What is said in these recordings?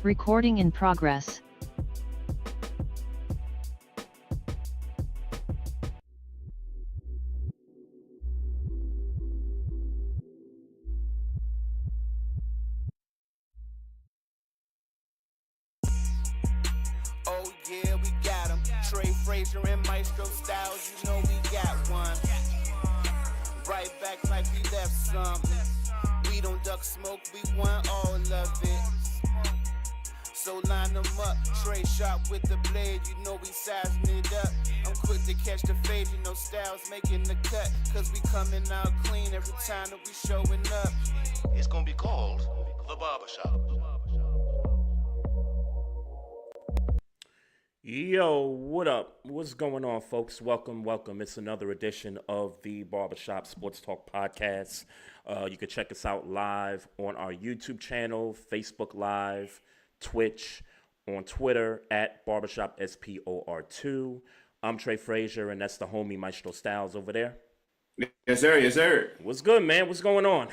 Recording in progress. Oh yeah, we got him. Trey, Frazier, and Maestro Styles, you know we got one. Right back like we left something. We don't duck smoke, we want all of it. So line them up, Trey sharp with the blade, you know we sizing it up. I'm quick to catch the fade, you know Styles making the cut. Cause we coming out clean every time that we showing up. It's gonna be called the Barbershop. Yo, what up? What's going on, folks? Welcome. It's another edition of the Barbershop Sports Talk Podcast. You can check us out live on our YouTube channel, Facebook Live, Twitch, on Twitter at Barbershop SPOR2. I'm Trey Frazier, and that's the homie Maestro Styles over there. Yes, sir. Yes, sir. What's good, man? What's going on?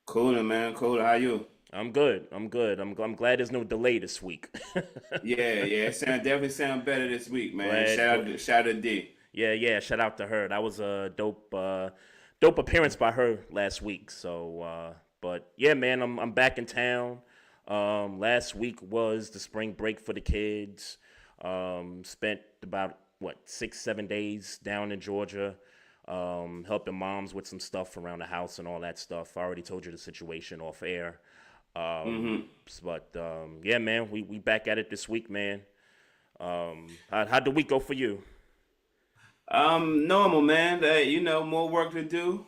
Cooler, man. Cooler. How you? I'm good. I'm glad there's no delay this week. Yeah. Definitely sound better this week, man. Glad- Shout out to D. Yeah. Shout out to her. That was a dope appearance by her last week. So, but yeah, man, I'm back in town. Last week was the spring break for the kids. Spent about 6-7 days down in Georgia, helping moms with some stuff around the house and all that stuff. I already told you the situation off air. But yeah, man, we back at it this week, man. How'd the week go for you? Normal, man. More work to do.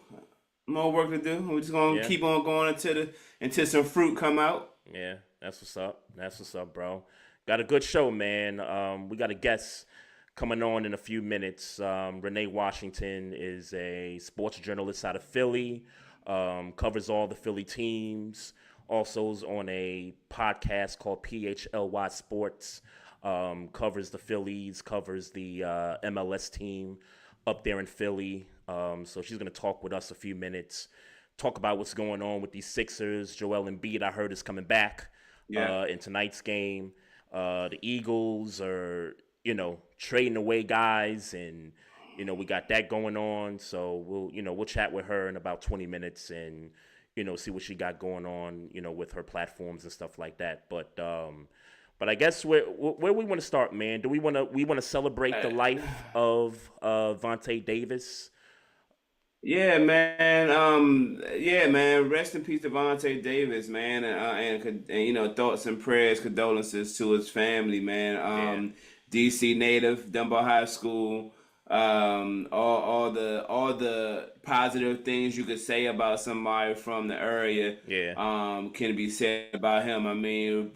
We're just gonna keep on going until some fruit come out. Yeah, that's what's up, bro. Got a good show, man. We got a guest coming on in a few minutes. Renee Washington is a sports journalist out of Philly. Covers all the Philly teams. Also is on a podcast called PHLY Sports. Covers the Phillies, covers the MLS team up there in Philly. So she's going to talk with us a few minutes, talk about what's going on with these Sixers. Joel Embiid, I heard, is coming back in tonight's game. The Eagles are, trading away guys, and, we got that going on. So we'll chat with her in about 20 minutes and, see what she got going on, with her platforms and stuff like that. But I guess where we want to start, man. Do we want to celebrate the life of Vontae Davis? Yeah, man. Rest in peace to Vontae Davis, man. And thoughts and prayers, condolences to his family, man. DC native, Dunbar High School. All the positive things you could say about somebody from the area, can be said about him. I mean,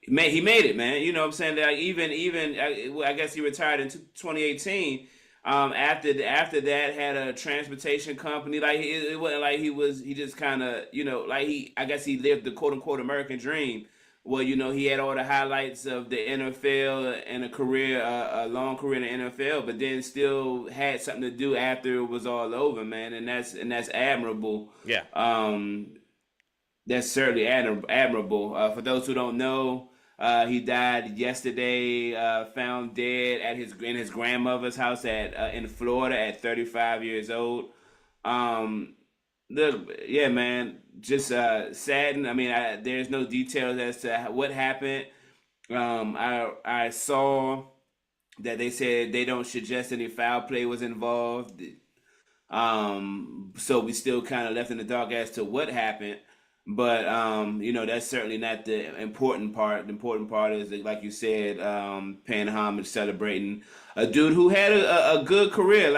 he made it, man. You know what I'm saying? Like even I guess he retired in 2018. After that, had a transportation company. Like it wasn't like he just kind of, I guess he lived the quote unquote American dream. Well, he had all the highlights of the NFL and a long career in the NFL, but then still had something to do after it was all over, man. And that's admirable. Yeah. That's certainly admirable. For those who don't know, he died yesterday, found dead in his grandmother's house in Florida at 35 years old. Man, just saddened. I mean, there's no details as to what happened. I saw that they said they don't suggest any foul play was involved. So we still kind of left in the dark as to what happened. But that's certainly not the important part. The important part is that, like you said, paying homage, celebrating a dude who had a good career.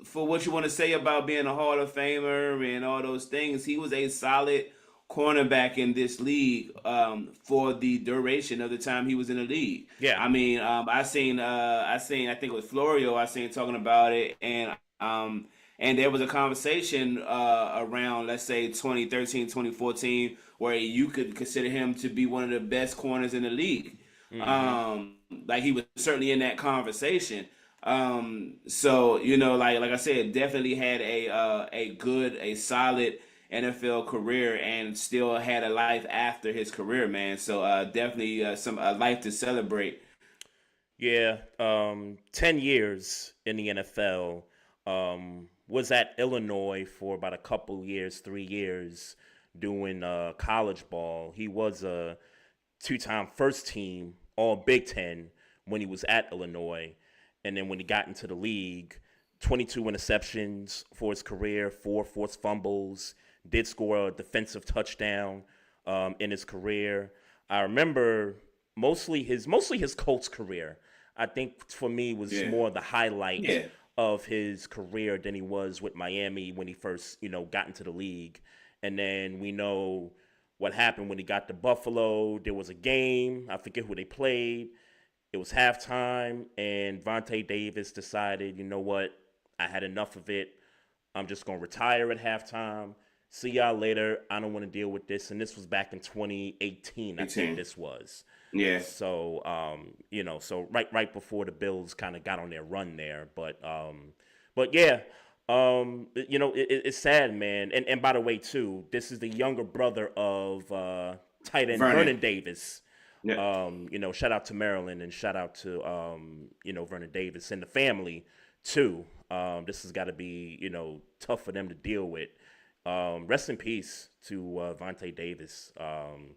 For what you want to say about being a Hall of Famer and all those things, he was a solid cornerback in this league for the duration of the time he was in the league. Yeah. I mean, I think it was Florio, I seen talking about it, and there was a conversation around, let's say, 2013, 2014, where you could consider him to be one of the best corners in the league. Mm-hmm. He was certainly in that conversation. So like I said, definitely had a solid NFL career and still had a life after his career, man. So definitely some a life to celebrate. Yeah, 10 years in the NFL. Was at Illinois for about a couple years, 3 years, doing college ball. He was a two-time first team All Big Ten when he was at Illinois, and then when he got into the league, 22 interceptions for his career, 4 forced fumbles, did score a defensive touchdown in his career. I remember mostly his Colts career. I think for me was more the highlight of his career than he was with Miami when he first, got into the league. And then we know what happened when he got to Buffalo. There was a game. I forget who they played. It was halftime, and Vontae Davis decided, you know what? I had enough of it. I'm just going to retire at halftime. See y'all later. I don't want to deal with this. And this was back in 2018, I think this was. Yeah. So, so right before the Bills kind of got on their run there. But yeah, it's sad, man. And by the way, too, this is the younger brother of tight end Vernon Davis. Yeah. Shout out to Maryland and shout out to, Vernon Davis and the family, too. This has got to be, tough for them to deal with. Rest in peace to Vontae Davis.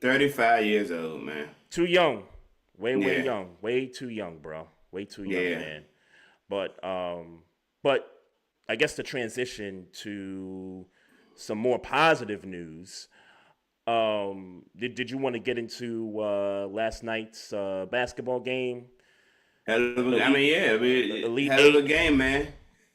35 years old, man. Too young. Way young. Way too young, bro. Way too young, man. But I guess the transition to some more positive news. Did you want to get into last night's basketball game? Hell of a game, man.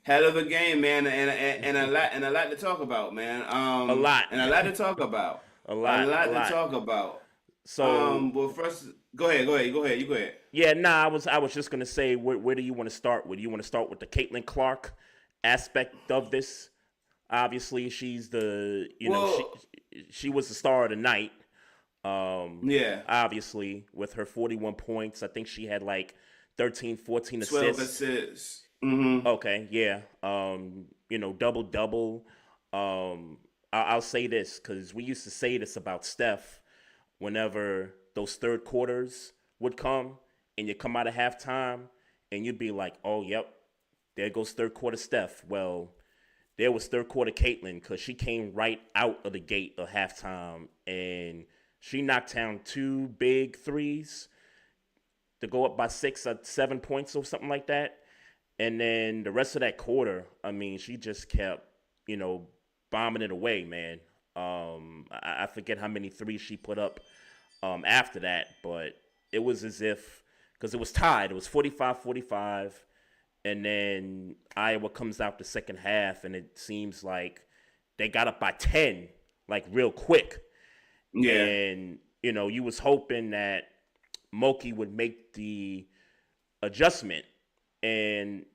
Hell of a game, man, and a lot to talk about, man. A lot to talk about. To talk about. So, well, first, go ahead. You go ahead. Yeah, I was just gonna say, where do you want to start with? You want to start with the Caitlin Clark aspect of this? Obviously, she's she was the star of the night. Obviously, with her 41 points, I think she had like 13, 14 assists. 12 assists. Mm-hmm. Okay, yeah. Double. I'll say this because we used to say this about Steph whenever those third quarters would come and you come out of halftime and you'd be like, oh, yep, there goes third quarter Steph. Well, there was third quarter Caitlin because she came right out of the gate of halftime and she knocked down 2 big threes to go up by 6 or 7 points or something like that. And then the rest of that quarter, I mean, she just kept, bombing it away, man. I forget how many threes she put up after that, but it was as if, because it was tied. It was 45-45, and then Iowa comes out the second half, and it seems like they got up by 10, like real quick. Yeah. And, you was hoping that Moki would make the adjustment. And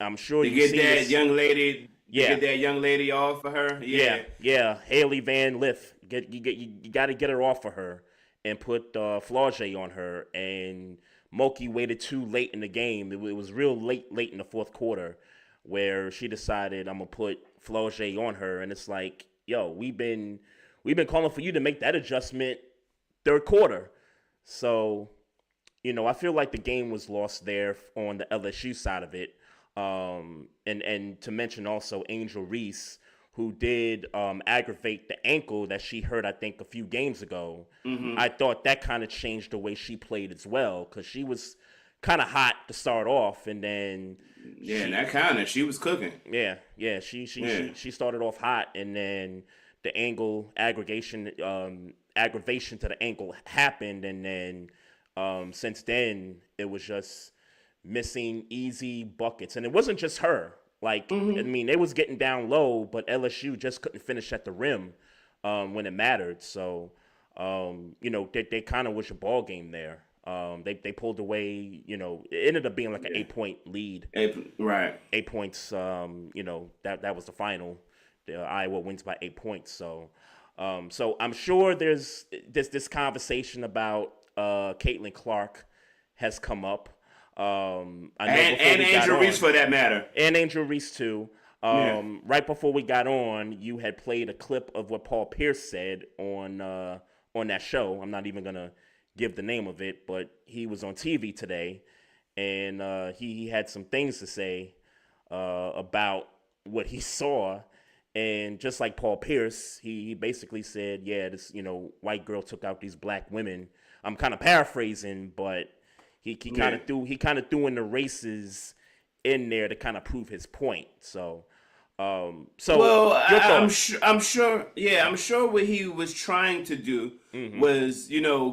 I'm sure you get that young lady. Get that young lady off of her. Yeah. Haley Van Lith. You got to get her off of her and put Flau'jae on her. And Moki waited too late in the game. It was real late in the fourth quarter where she decided I'm gonna put Flau'jae on her. And it's like, yo, we've been calling for you to make that adjustment third quarter. So, I feel like the game was lost there on the LSU side of it. And to mention also Angel Reese, who did aggravate the ankle that she hurt, I think, a few games ago. Mm-hmm. I thought that kind of changed the way she played as well because she was kind of hot to start off, and then she was cooking. Yeah. She started off hot, and then the aggravation to the ankle happened, and then. Since then, it was just missing easy buckets. And it wasn't just her. Like, I mean, they was getting down low, but LSU just couldn't finish at the rim when it mattered. So, they kind of was a ball game there. They pulled away, it ended up being like an 8-point lead. 8 points, that was the final. Iowa wins by 8 points. So I'm sure there's this conversation about Caitlin Clark has come up. I know and Angel Reese for that matter. And Angel Reese too. Yeah. Right before we got on, you had played a clip of what Paul Pierce said on that show. I'm not even gonna give the name of it, but he was on TV today, and he had some things to say about what he saw. And just like Paul Pierce, he basically said, "Yeah, this white girl took out these black women." I'm kind of paraphrasing, but he kind of threw in the races in there to kind of prove his point. So Well, your I'm thoughts? sure. I'm sure. Yeah, I'm sure what he was trying to do was,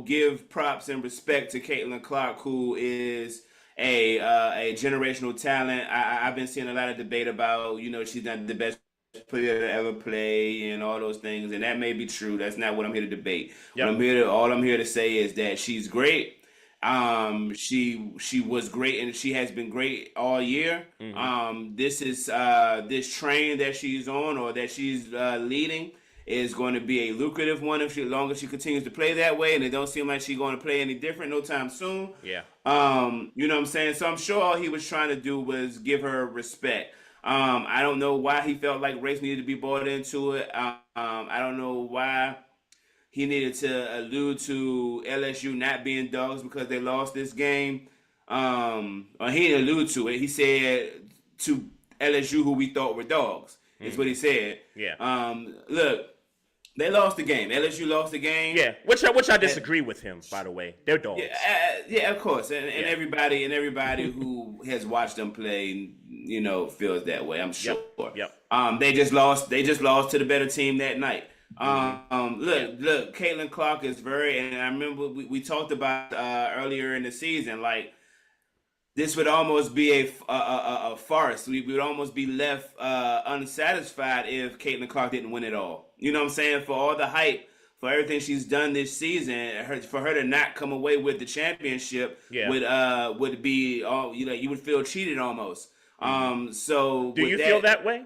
give props and respect to Caitlin Clark, who is a generational talent. I've been seeing a lot of debate about, she's not the best player to ever play and all those things, and that may be true. That's not what I'm here to debate. Yep. All I'm here to say is that she's great. She was great and she has been great all year. This is this train that she's on or that she's leading is going to be a lucrative one as long as she continues to play that way, and it don't seem like she's going to play any different no time soon. Yeah. You know what I'm saying? So I'm sure all he was trying to do was give her respect. I don't know why he felt like race needed to be brought into it. I don't know why he needed to allude to LSU not being dogs because they lost this game. Or he didn't allude to it. He said to LSU, who we thought were dogs, is what he said. Yeah. Look, they lost the game. LSU lost the game. Yeah, which I disagree with him, by the way. They're dogs. Yeah, of course, and everybody who has watched them play, feels that way. I'm sure. Yep. They just lost to the better team that night. Look, Caitlin Clark is and I remember we talked about earlier in the season, like this would almost be a farce. We would almost be left unsatisfied if Caitlin Clark didn't win it all. You know what I'm saying? For all the hype, for everything she's done this season, for her to not come away with the championship would be you would feel cheated almost. So do you feel that way?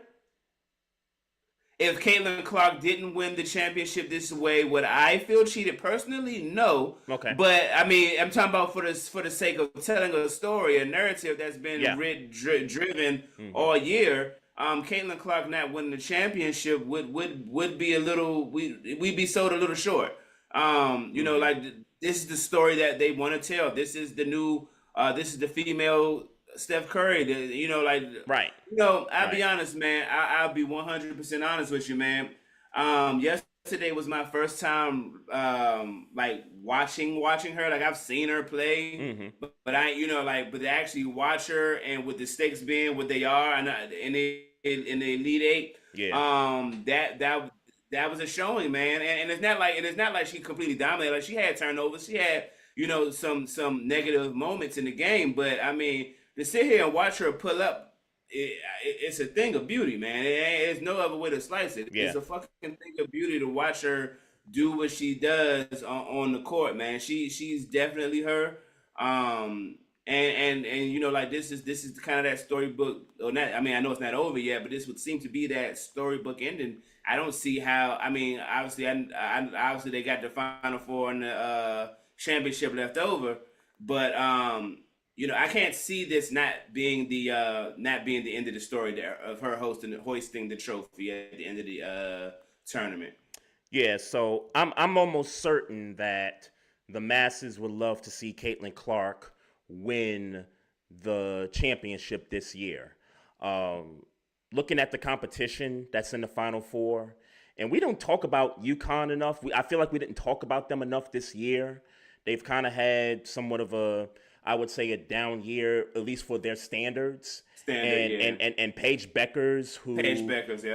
If Caitlin Clark didn't win the championship this way, would I feel cheated personally? No. Okay. But I mean, I'm talking about for the sake of telling a story, a narrative that's been driven all year. Caitlin Clark not winning the championship would be a little we'd be sold a little short. Like this is the story that they want to tell. This is the new. This is the female Steph Curry, right. I'll be honest, man. I'll be 100% honest with you, man. Yesterday was my first time, watching her. Like I've seen her play, but but to actually watch her and with the stakes being what they are, and in the Elite Eight, that was a showing, man. And it's not like she completely dominated. Like she had turnovers, she had some negative moments in the game, but I mean. To sit here and watch her pull up, it's a thing of beauty, man. There's no other way to slice it. Yeah. It's a fucking thing of beauty to watch her do what she does on the court, man. She's definitely her. And this is kind of that storybook. Or not, I mean, I know it's not over yet, but this would seem to be that storybook ending. I don't see how. I mean, obviously they got the Final Four and the championship left over, but I can't see this not being the end of the story there of her hoisting the trophy at the end of the tournament. Yeah, so I'm almost certain that the masses would love to see Caitlin Clark win the championship this year. Looking at the competition that's in the Final Four, and we don't talk about UConn enough. I feel like we didn't talk about them enough this year. They've kind of had somewhat of I would say a down year, at least for their standards. And Paige Beckers, who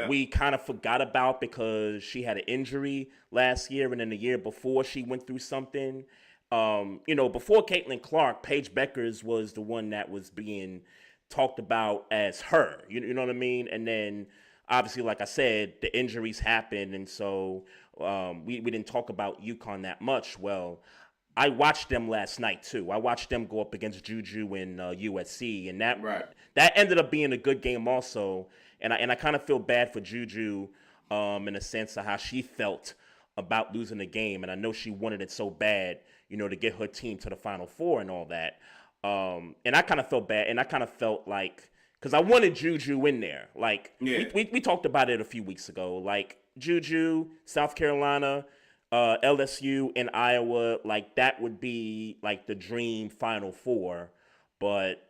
we kind of forgot about because she had an injury last year, and then the year before she went through something. Before Caitlin Clark, Paige Beckers was the one that was being talked about as her. You know what I mean? And then obviously, like I said, the injuries happened, and so we didn't talk about UConn that much. Well, I watched them last night too. I watched them go up against Juju and USC, and that ended up being a good game also. And I kind of feel bad for Juju in a sense of how she felt about losing the game, and I know she wanted it so bad, to get her team to the Final Four and all that. And I kind of felt bad, and I kind of felt like because I wanted Juju in there. Like Yeah. we talked about it a few weeks ago. Like Juju, South Carolina, LSU, and Iowa. Like that would be like the dream Final Four. But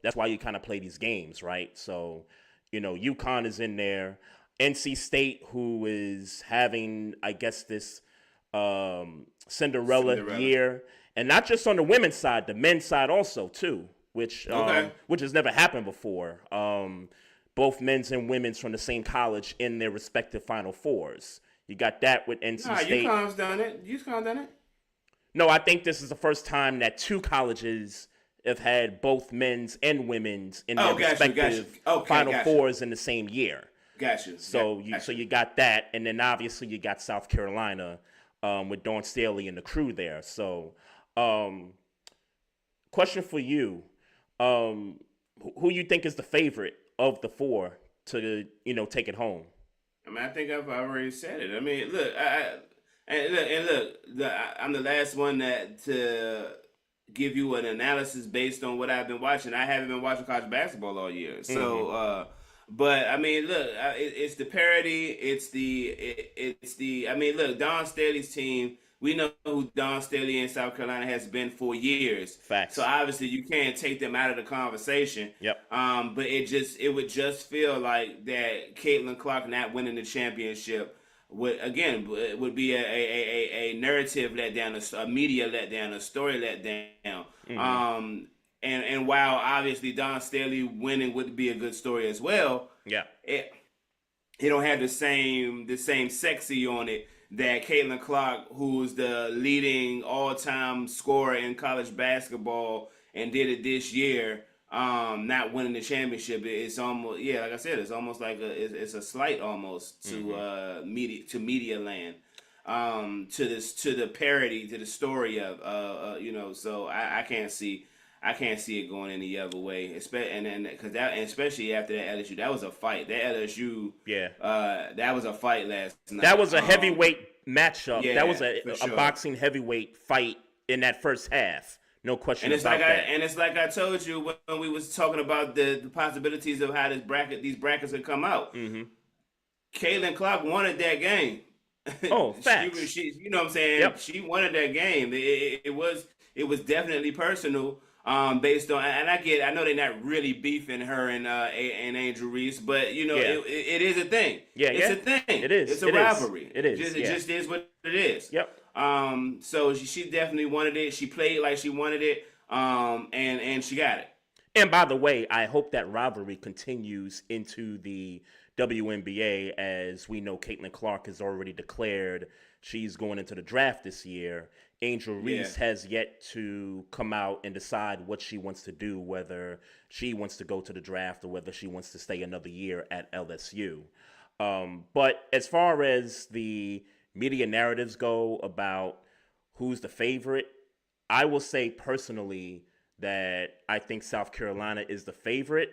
that's why you kind of play these games, right? So UConn is in there. NC State, who is having, I guess, this Cinderella year, and not just on the women's side, the men's side also too, which has never happened before. Both men's and women's from the same college in their respective Final Fours. You got that with NC State. UConn's done it. UConn done it. No, I think this is the first time that two colleges have had both men's and women's in their respective Final Fours in the same year. Gotcha. So you got that, and then obviously you got South Carolina with Dawn Staley and the crew there. So, question for you: who you think is the favorite of the four to take it home? I mean, I think I've already said it. I mean, look, I'm the last one to give you an analysis based on what I've been watching. I haven't been watching college basketball all year, so. But I mean, look, it's the parity. It's the. I mean, look, Dawn Staley's team. We know who Dawn Staley in South Carolina has been for years. Facts. So obviously, you can't take them out of the conversation. Yep. But it would just feel like that Caitlin Clark not winning the championship would be a narrative letdown, a media letdown, a story letdown. Mm-hmm. And while obviously Dawn Staley winning would be a good story as well, it don't have the same sexy on it that Caitlin Clark, who's the leading all-time scorer in college basketball and did it this year, not winning the championship. It's almost like I said, it's almost like it's a slight almost to media land. To the parody, to the story of so I can't see it going any other way, especially after that LSU. That was a fight. That LSU, that was a fight last night. That was a heavyweight matchup. Yeah, that was a boxing heavyweight fight in that first half. No question about that. And it's like I told you when we was talking about the possibilities of how these brackets would come out. Mm-hmm. Caitlin Clark wanted that game. Oh, facts. she you know what I'm saying? Yep. She wanted that game. It was definitely personal. Based on, and I know they're not really beefing her and Angel Reese, but it is a thing. Yeah, it's a thing. It is. It's a rivalry. It is. It just is what it is. Yep. So she definitely wanted it. She played like she wanted it. And she got it. And by the way, I hope that rivalry continues into the WNBA, as we know Caitlin Clark has already declared she's going into the draft this year. Angel Reese has yet to come out and decide what she wants to do, whether she wants to go to the draft or whether she wants to stay another year at LSU. But as far as the media narratives go about who's the favorite, I will say personally that I think South Carolina is the favorite,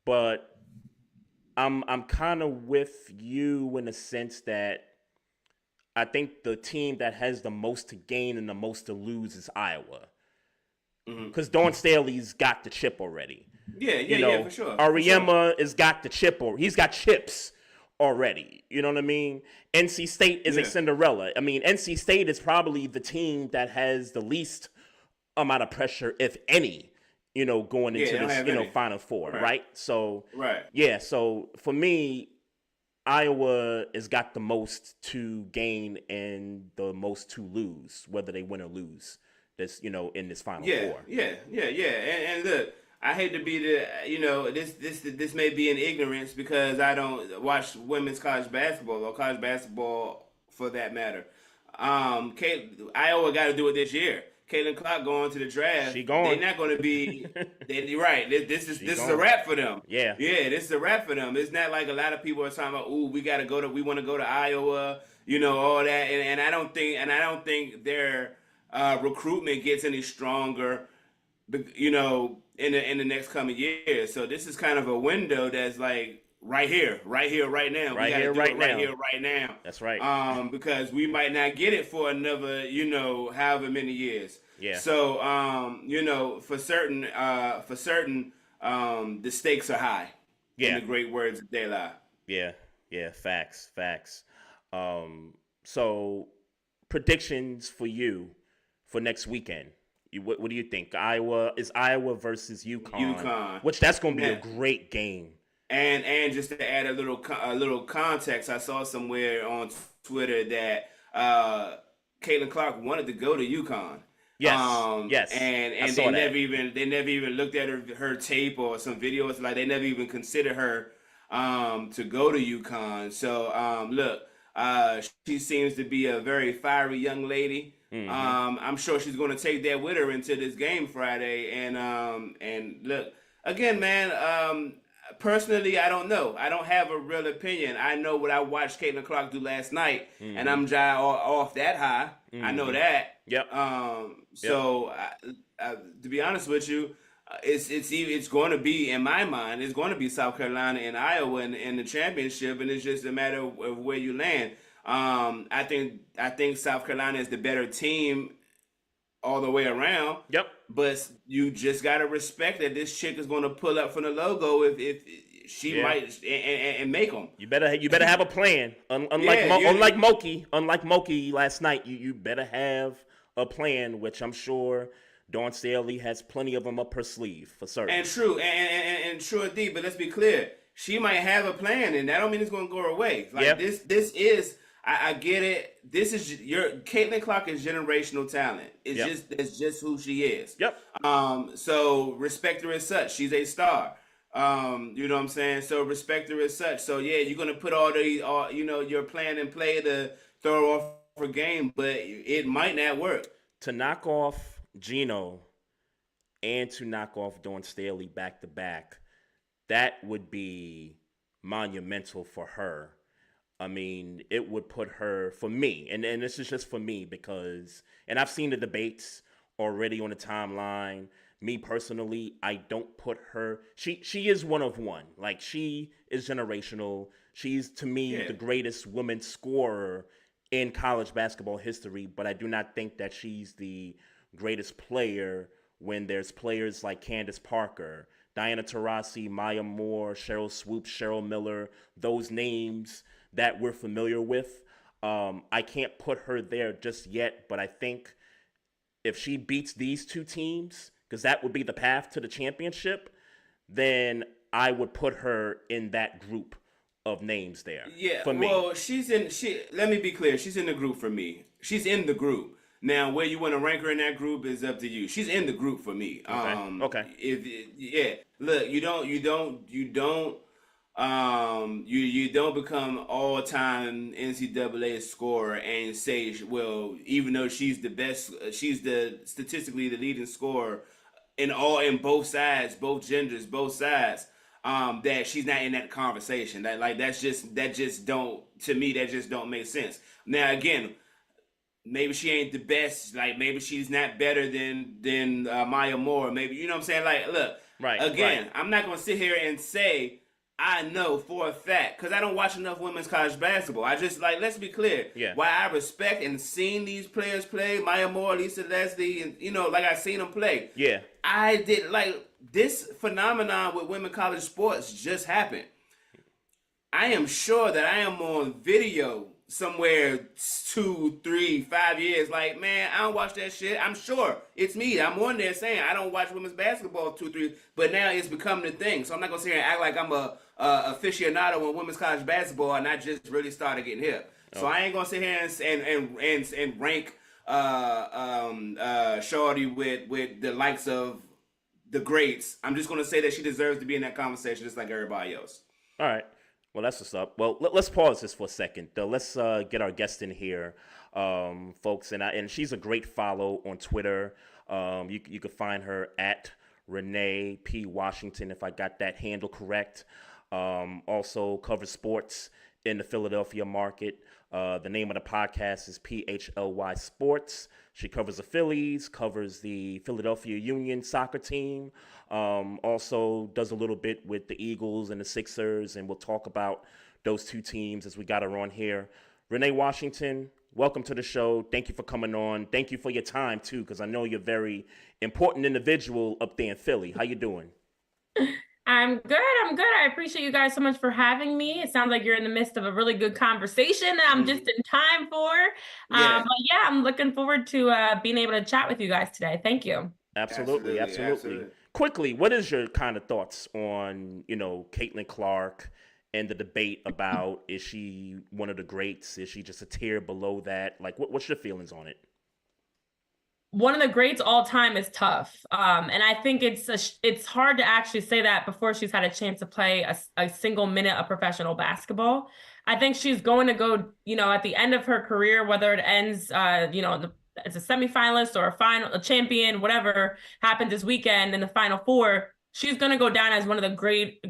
but I'm kind of with you in the sense that I think the team that has the most to gain and the most to lose is Iowa. Because Dawn Staley's got the chip already. Yeah, for sure. Auriemma has got the chip, or he's got chips already. You know what I mean? NC State is a Cinderella. I mean, NC State is probably the team that has the least amount of pressure, if any, going into this, Final Four, right? So, so for me, Iowa has got the most to gain and the most to lose, whether they win or lose this, in this Final Four. Yeah. And look, I hate to be this may be in ignorance because I don't watch women's college basketball or college basketball for that matter. Iowa got to do it this year. Caitlin Clark going to the draft. She going. They're not going to be. You're right. This is a wrap for them. Yeah. This is a wrap for them. It's not like a lot of people are talking about. Ooh, we want to go to Iowa. All that. And I don't think their recruitment gets any stronger. In the next coming years. So this is kind of a window that's like right here, right now. Right here, right now. That's right. Because we might not get it for another, however many years. Yeah. So, for certain, the stakes are high. In Yeah. the great words of De La. Yeah. Facts. So predictions for you for next weekend. What do you think? Iowa versus UConn, which that's going to be a great game. And just to add a little context, I saw somewhere on Twitter that Caitlin Clark wanted to go to UConn. Yes. And they never even looked at her tape or some videos. Like they never even considered her to go to UConn. So look, she seems to be a very fiery young lady. I'm sure she's going to take that with her into this game Friday. And look, again, man. Personally, I don't know. I don't have a real opinion. I know what I watched Caitlin Clark do last night, and I'm off that high. I know that. Yep. So, to be honest with you, it's going to be, in my mind, it's going to be South Carolina and Iowa in the championship, and it's just a matter of where you land. I think South Carolina is the better team all the way around. Yep. But you just gotta respect that this chick is gonna pull up from the logo if she might and make them. You better have a plan. Unlike Moki last night, you better have a plan, which I'm sure Dawn Staley has plenty of them up her sleeve for certain. And true, and true indeed. But let's be clear, she might have a plan, and that don't mean it's gonna go away. Like this is. I get it. This is Caitlin Clark is generational talent. It's just who she is. Yep. So respect her as such. She's a star. You know what I'm saying? So respect her as such. So yeah, you're gonna put all your plan in play to throw off her game, but it might not work. To knock off Gino and to knock off Dawn Staley back to back, that would be monumental for her. I mean, it would put her, for me, and this is just for me because, and I've seen the debates already on the timeline. Me personally, I don't put her, she is one of one. Like, she is generational. She's, to me, the greatest woman scorer in college basketball history, but I do not think that she's the greatest player when there's players like Candace Parker, Diana Taurasi, Maya Moore, Cheryl Swoops, Cheryl Miller, those names that we're familiar with. I can't put her there just yet, but I think if she beats these two teams, because that would be the path to the championship, then I would put her in that group of names there. Yeah, for me. Well, let me be clear. She's in the group for me. She's in the group. Now, where you want to rank her in that group is up to you. She's in the group for me. Okay. Look, you don't become all-time NCAA scorer and say, well, even though she's the best, she's statistically the leading scorer in both sides, both genders, both sides, that she's not in that conversation. That just don't make sense. Now again, maybe she ain't the best. Like maybe she's not better than Maya Moore. Maybe, you know what I'm saying? Like, look, right. I'm not gonna sit here and say I know for a fact, because I don't watch enough women's college basketball. I just, let's be clear. Yeah. Why I respect and seen these players play, Maya Moore, Lisa Leslie, and, I seen them play. Yeah. I did, this phenomenon with women college sports just happened. I am sure that I am on video somewhere 2, 3, 5 years. Like, man, I don't watch that shit. I'm sure it's me. I'm on there saying I don't watch women's basketball 2, 3, but now it's become the thing. So I'm not gonna sit here and act like I'm a aficionado in women's college basketball and I just really started getting hip. So I ain't gonna sit here and rank Shorty with the likes of the greats. I'm just gonna say that she deserves to be in that conversation just like everybody else. All right. Well, that's what's up. Well, let's pause this for a second. Let's get our guest in here, folks. And she's a great follow on Twitter. You can find her at Renee P. Washington, if I got that handle correct. Also covers sports in the Philadelphia market. The name of the podcast is PHLY Sports. She covers the Phillies, covers the Philadelphia Union soccer team, also does a little bit with the Eagles and the Sixers, and we'll talk about those two teams as we got her on here. Renee Washington, welcome to the show. Thank you for coming on. Thank you for your time, too, because I know you're a very important individual up there in Philly. How you doing? I'm good. I'm good. I appreciate you guys so much for having me. It sounds like you're in the midst of a really good conversation that I'm just in time for. Yeah, But yeah, I'm looking forward to being able to chat with you guys today. Thank you. Absolutely, absolutely, absolutely. absolutely. Quickly, what is your kind of thoughts on, Caitlin Clark and the debate about is she one of the greats? Is she just a tier below that? Like, what's your feelings on it? One of the greats all time is tough. And I think it's hard to actually say that before she's had a chance to play a single minute of professional basketball. I think she's going to go, at the end of her career, whether it ends, as a semifinalist or a champion, whatever happens this weekend in the Final Four, she's going to go down as one of the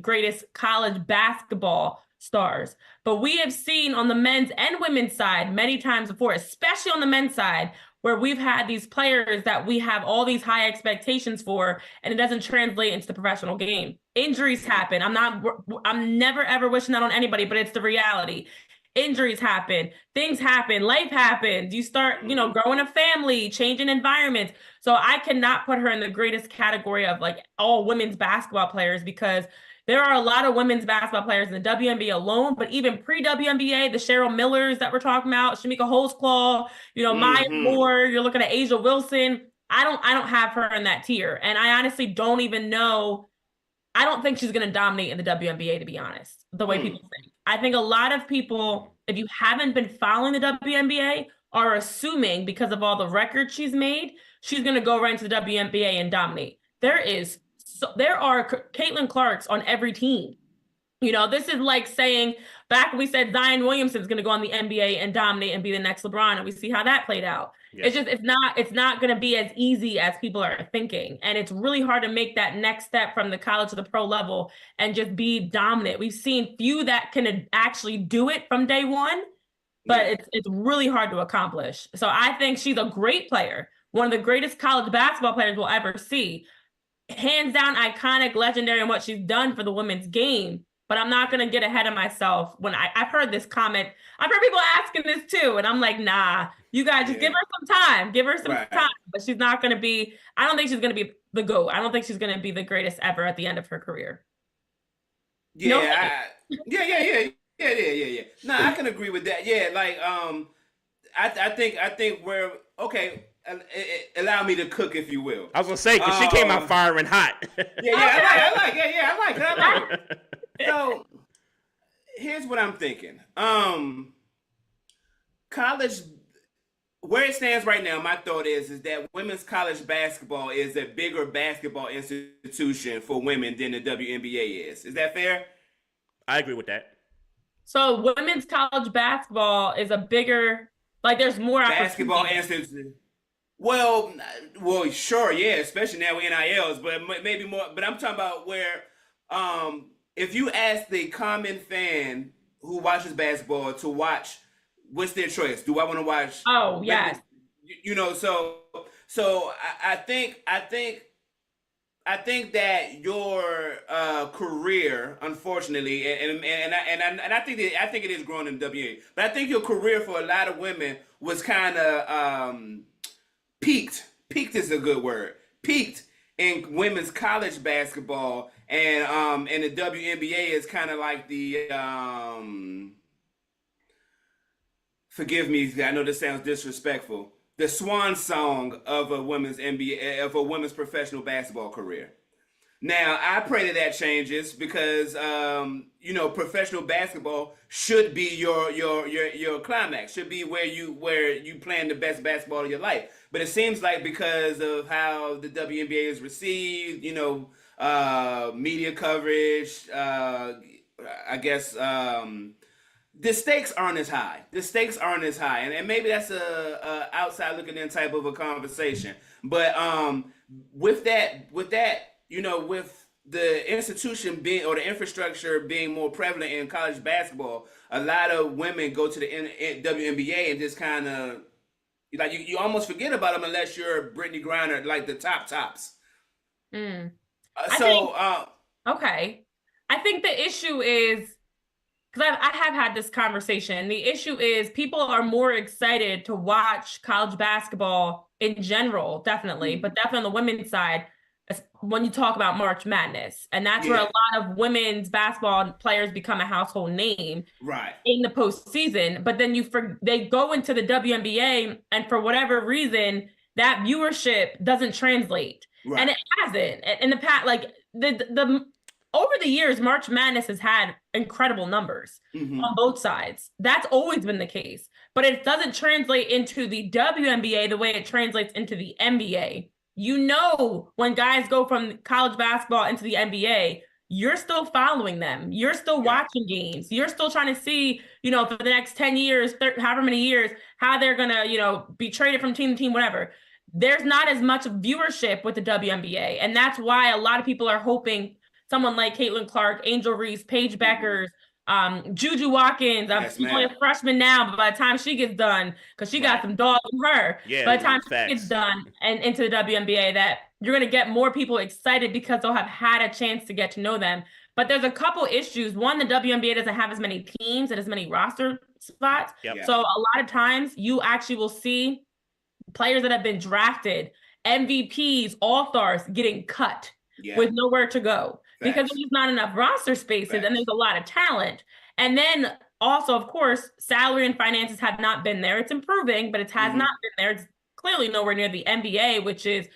greatest college basketball stars. But we have seen on the men's and women's side many times before, especially on the men's side, where we've had these players that we have all these high expectations for, and it doesn't translate into the professional game. Injuries happen. I'm never ever wishing that on anybody, but it's the reality. Injuries happen, things happen, life happens. You start, growing a family, changing environments. So I cannot put her in the greatest category of like all women's basketball players because there are a lot of women's basketball players in the WNBA alone, but even pre-WNBA, the Cheryl Millers that we're talking about, Shamika Holdsclaw, Maya Mm-hmm. Moore, you're looking at Asia Wilson. I don't have her in that tier. And I honestly don't even know. I don't think she's going to dominate in the WNBA, to be honest, the way Hmm. people think. I think a lot of people, if you haven't been following the WNBA, are assuming because of all the records she's made, she's going to go right into the WNBA and dominate. There are Caitlin Clarks on every team. This is like saying back when we said Zion Williamson's going to go on the NBA and dominate and be the next LeBron, and we see how that played out. Yes. It's not going to be as easy as people are thinking, and it's really hard to make that next step from the college to the pro level and just be dominant. We've seen few that can actually do it from day one, but Yeah. it's really hard to accomplish. So I think she's a great player, one of the greatest college basketball players we'll ever see, hands down iconic, legendary in what she's done for the women's game. But I'm not going to get ahead of myself when I've heard this comment. I've heard people asking this too. And I'm like, nah, you guys just give Yeah. her some time. Give her some Right. time. But she's not going to be, I don't think she's going to be the GOAT. I don't think she's going to be the greatest ever at the end of her career. No hate. Yeah. Yeah. No, I can agree with that. Yeah, like I think we're okay. Allow me to cook, if you will. I was gonna say because she came out firing hot. Yeah, I like. Yeah, I like it. So here's what I'm thinking. College, where it stands right now, my thought is that women's college basketball is a bigger basketball institution for women than the WNBA is. Is that fair? I agree with that. So women's college basketball is a bigger, like there's more Basketball opportunity. institution. Well, sure, yeah, especially now with NILs, but maybe more. But I'm talking about where, if you ask the common fan who watches basketball to watch, what's their choice? Do I want to watch? Oh, yes. So I think that your career, unfortunately, and I think it is growing in the WA, but I think your career for a lot of women was kind of peaked. Peaked is a good word. Peaked in women's college basketball, and the WNBA is kind of like the forgive me, I know this sounds disrespectful. The swan song of a women's NBA, of a women's professional basketball career. Now, I pray that changes because professional basketball should be your climax, should be where you playing the best basketball of your life. But it seems like because of how the WNBA is received, media coverage, I guess the stakes aren't as high. And maybe that's a outside looking in type of a conversation. But with that, with the institution being or the infrastructure being more prevalent in college basketball, a lot of women go to the WNBA and just kind of like you almost forget about them unless you're Brittany Griner, like the tops. Mm. Okay. I think the issue is because I have had this conversation. The issue is people are more excited to watch college basketball in general, definitely, but definitely on the women's side, when you talk about March Madness. And that's where a lot of women's basketball players become a household name in the postseason. But then they go into the WNBA, and for whatever reason, that viewership doesn't translate. And it hasn't. In the past, like the over the years, March Madness has had incredible numbers on both sides. That's always been the case. But it doesn't translate into the WNBA the way it translates into the NBA. You know, when guys go from college basketball into the NBA, you're still following them. You're still watching games. You're still trying to see, for the next 10 years, however many years, how they're going to, be traded from team to team, whatever. There's not as much viewership with the WNBA. And that's why a lot of people are hoping someone like Caitlin Clark, Angel Reese, Paige Beckers, Juju Watkins. She's only a freshman now, but by the time she gets done, because she got some dogs in her, by the time she gets done and into the WNBA, that you're going to get more people excited because they'll have had a chance to get to know them. But there's a couple issues. One, the WNBA doesn't have as many teams and as many roster spots. So a lot of times you actually will see players that have been drafted, MVPs, all-stars getting cut with nowhere to go. Because there's not enough roster spaces and there's a lot of talent. And then also, of course, salary and finances have not been there. It's improving, but it has not been there. It's clearly nowhere near the NBA, which is,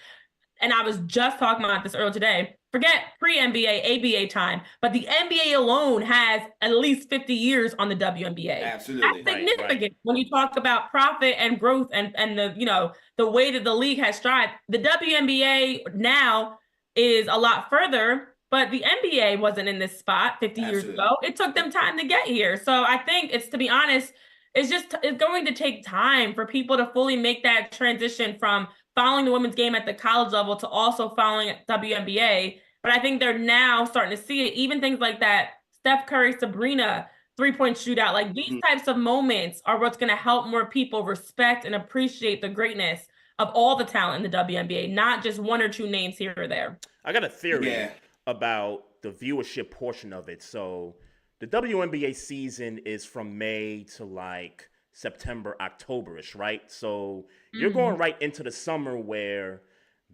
and I was just talking about this earlier today, forget pre-NBA, ABA time, but the NBA alone has at least 50 years on the WNBA. Absolutely. That's significant when you talk about profit and growth and the way that the league has strived. The WNBA now is a lot further, but the NBA wasn't in this spot 50 years ago. It took them time to get here. So I think to be honest, it's going to take time for people to fully make that transition from following the women's game at the college level to also following at WNBA. But I think they're now starting to see it. Even things like that Steph Curry, Sabrina, 3-point shootout, like these types of moments are what's going to help more people respect and appreciate the greatness of all the talent in the WNBA, not just one or two names here or there. I got a theory about the viewership portion of it. So the WNBA season is from May to like September, October-ish, right? So you're going right into the summer where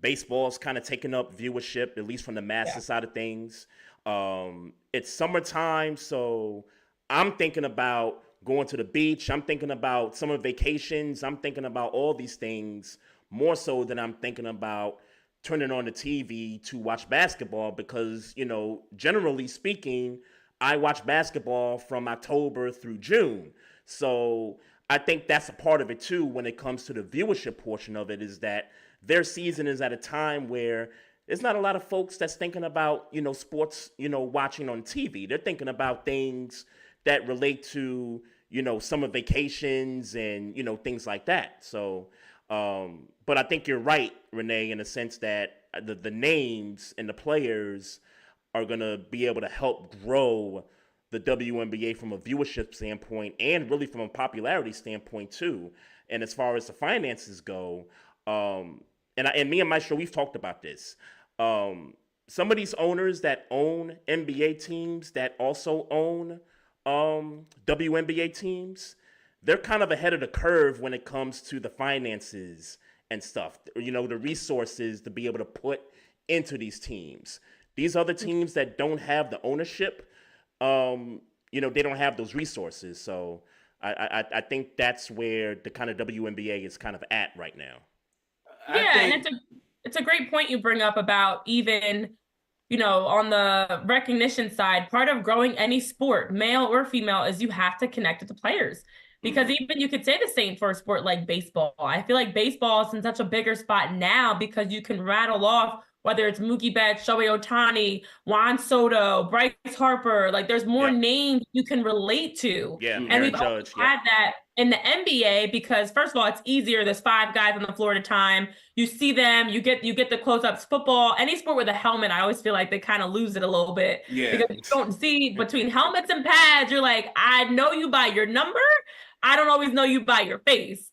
baseball's kind of taking up viewership, at least from the master side of things. It's summertime, so I'm thinking about going to the beach. I'm thinking about summer vacations. I'm thinking about all these things more so than I'm thinking about turning on the TV to watch basketball because, generally speaking, I watch basketball from October through June. So I think that's a part of it too when it comes to the viewership portion of it, is that their season is at a time where there's not a lot of folks that's thinking about, sports, watching on TV. They're thinking about things that relate to, summer vacations and, things like that. So, but I think you're right, Renee, in the sense that the names and the players are going to be able to help grow the WNBA from a viewership standpoint and really from a popularity standpoint too. And as far as the finances go, and me and Maestro, we've talked about this. Some of these owners that own NBA teams that also own WNBA teams, they're kind of ahead of the curve when it comes to the finances and stuff, the resources to be able to put into these teams. These other teams that don't have the ownership, they don't have those resources. So I think that's where the kind of WNBA is kind of at right now. And it's a great point you bring up about even, on the recognition side, part of growing any sport, male or female, is you have to connect with the players. Because even you could say the same for a sport like baseball. I feel like baseball is in such a bigger spot now because you can rattle off whether it's Mookie Betts, Shohei Ohtani, Juan Soto, Bryce Harper. Like there's more names you can relate to. And we've had that in the NBA because first of all, it's easier. There's 5 guys on the floor at a time. You see them, you get the close-ups. Football, any sport with a helmet, I always feel like they kind of lose it a little bit. Because you don't see between helmets and pads, you're like, I know you by your number. I don't always know you by your face.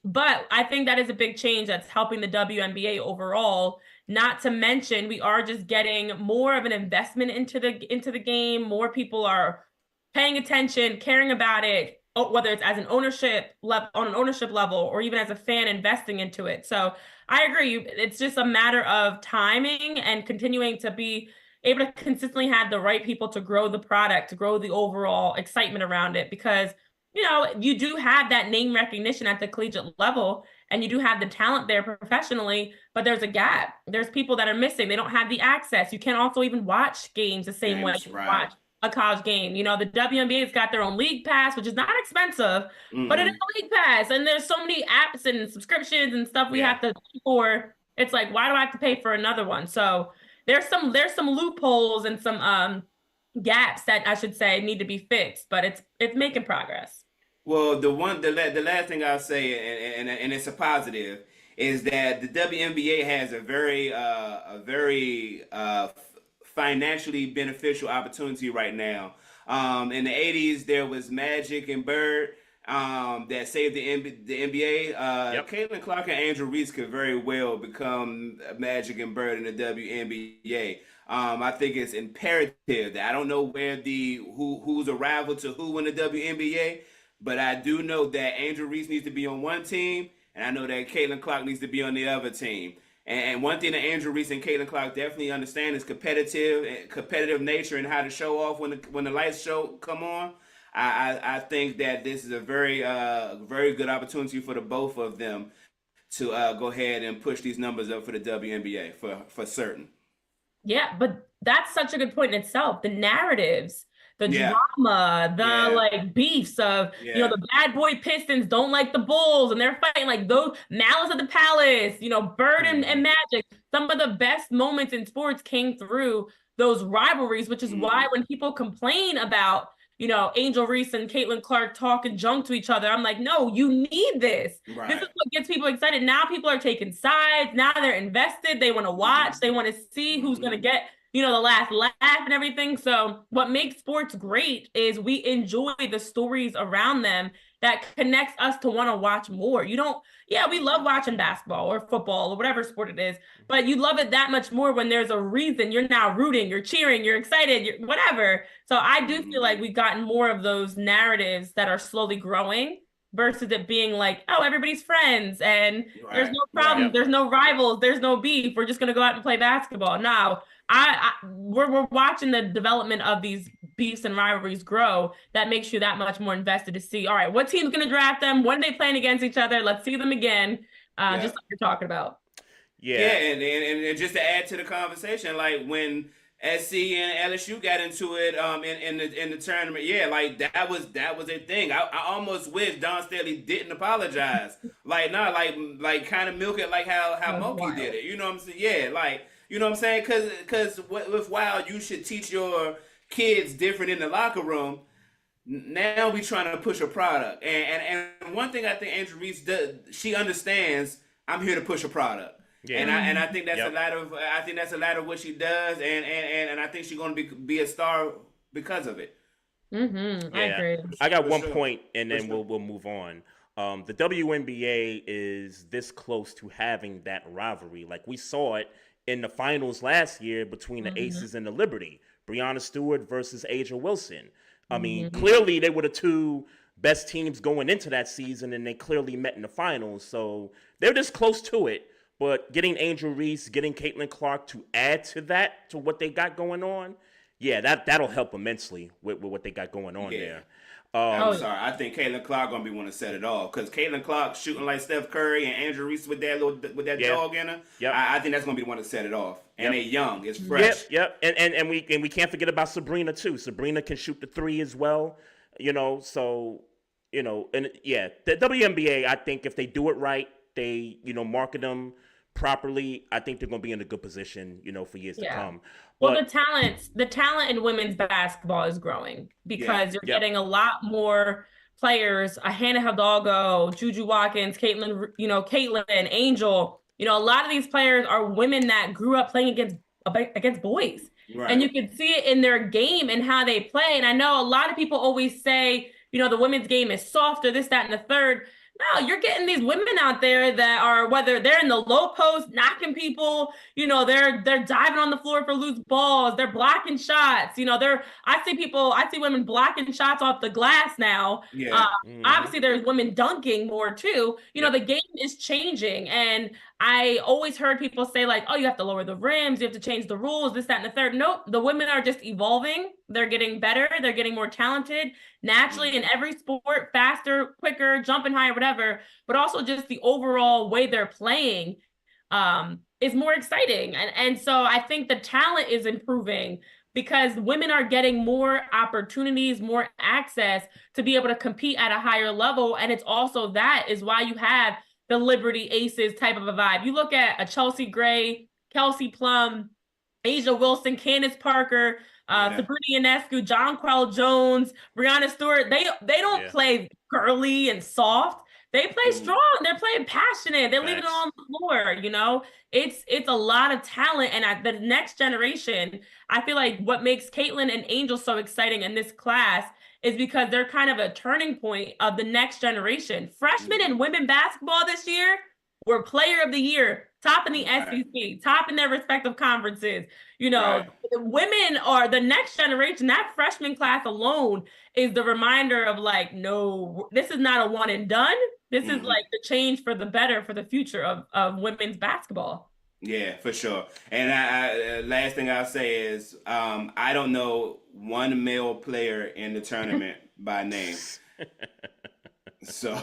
But I think that is a big change that's helping the WNBA overall. Not to mention, we are just getting more of an investment into the game. More people are paying attention, caring about it. whether it's as an ownership level, on an ownership level, or even as a fan investing into it. So I agree. It's just a matter of timing and continuing to be able to consistently have the right people to grow the product, to grow the overall excitement around it. Because, you do have that name recognition at the collegiate level, and you do have the talent there professionally, but there's a gap. There's people that are missing. They don't have the access. You can't also even watch games the same way you watch a college game. The WNBA's got their own league pass, which is not expensive, but it is a league pass. And there's so many apps and subscriptions and stuff we have to pay for. It's like, why do I have to pay for another one? So there's some loopholes and some gaps that I should say need to be fixed, but it's making progress. Well, the last thing I'll say, and it's a positive, is that the WNBA has a very financially beneficial opportunity right now. In the '80s, there was Magic and Bird that saved the NBA. Caitlin Clark and Angel Reese could very well become Magic and Bird in the WNBA. I think it's imperative that I don't know where who's a rival to who in the WNBA. But I do know that Angel Reese needs to be on one team, and I know that Caitlin Clark needs to be on the other team. And one thing that Angel Reese and Caitlin Clark definitely understand is competitive nature and how to show off when the lights show come on. I think that this is a very good opportunity for the both of them to go ahead and push these numbers up for the WNBA for certain. Yeah, but that's such a good point in itself. The narratives, the drama, the beefs of, the bad boy Pistons don't like the Bulls and they're fighting, like those Malice at the Palace, Bird and Magic. Some of the best moments in sports came through those rivalries, which is why when people complain about, Angel Reese and Caitlin Clark talking junk to each other, I'm like, no, you need this. Right. This is what gets people excited. Now people are taking sides. Now they're invested. They want to watch. They want to see who's going to get the last laugh and everything. So what makes sports great is we enjoy the stories around them that connects us to want to watch more. We love watching basketball or football or whatever sport it is, but you love it that much more when there's a reason. You're now rooting, you're cheering, you're excited, whatever. So I do feel like we've gotten more of those narratives that are slowly growing versus it being like, oh, everybody's friends and there's no problems, there's no rivals, there's no beef. We're just going to go out and play basketball. Now, we're watching the development of these beefs and rivalries grow. That makes you that much more invested to see, all right, what team's going to draft them? When are they playing against each other? Let's see them again. Just like you're talking about. And just to add to the conversation, like when SC and LSU got into it in the tournament, that was their thing. I almost wish Don Staley didn't apologize. Like kind of milk it like how Moki did it. You know what I'm saying? You know what I'm saying? Because with Wild, you should teach your kids different in the locker room. Now we trying to push a product. And one thing I think Angel Reese does, she understands I'm here to push a product. Yeah. And I think that's a lot of what she does, and I think she's going to be a star because of it. I agree. I got one point, and then we'll move on. The WNBA is this close to having that rivalry. Like we saw it in the finals last year between the Aces and the Liberty. Breanna Stewart versus Aja Wilson. I mean, clearly they were the two best teams going into that season, and they clearly met in the finals. So they're just close to it. But getting Angel Reese, getting Caitlin Clark to add to that, to what they got going on, that'll help immensely with what they got going on there. I'm sorry. I think Caitlin Clark gonna be one to set it off because Caitlin Clark shooting like Steph Curry and Angel Reese with that dog in her. Yep. I think that's gonna be the one to set it off. And they're young, it's fresh. Yep. And we can't forget about Sabrina too. Sabrina can shoot the three as well. The WNBA. I think if they do it right, they market them properly, I think they're going to be in a good position, for years to come. Well, the talent in women's basketball is growing because you're getting a lot more players, Hannah Hidalgo, Juju Watkins, Caitlin, Angel. A lot of these players are women that grew up playing against boys. Right. And you can see it in their game and how they play. And I know a lot of people always say, the women's game is softer, this, that, and the third. No, you're getting these women out there that are, whether they're in the low post knocking people, they're diving on the floor for loose balls, they're blocking shots, I see women blocking shots off the glass now. Yeah. Obviously there's women dunking more too. Yep. The game is changing, and I always heard people say like, oh, you have to lower the rims, you have to change the rules, this, that, and the third. Nope, the women are just evolving. They're getting better, they're getting more talented naturally in every sport, faster, quicker, jumping higher, whatever, but also just the overall way they're playing is more exciting. And so I think the talent is improving because women are getting more opportunities, more access to be able to compete at a higher level. And it's also that is why you have the Liberty Aces type of a vibe. You look at a Chelsea Gray, Kelsey Plum, Asia Wilson, Candace Parker, Sabrina Ionescu, Jonquel Jones, Brianna Stewart. They don't play girly and soft. They play strong. They're playing passionate. They're leaving it on the floor. It's a lot of talent. And the next generation, I feel like what makes Caitlin and Angel so exciting in this class is because they're kind of a turning point of the next generation. Freshmen and women basketball this year were player of the year, top in the SEC, top in their respective conferences. Women are the next generation. That freshman class alone is the reminder of like, no, this is not a one and done. This is like the change for the better for the future of women's basketball. Yeah, for sure. And I last thing I'll say is I don't know one male player in the tournament by name. So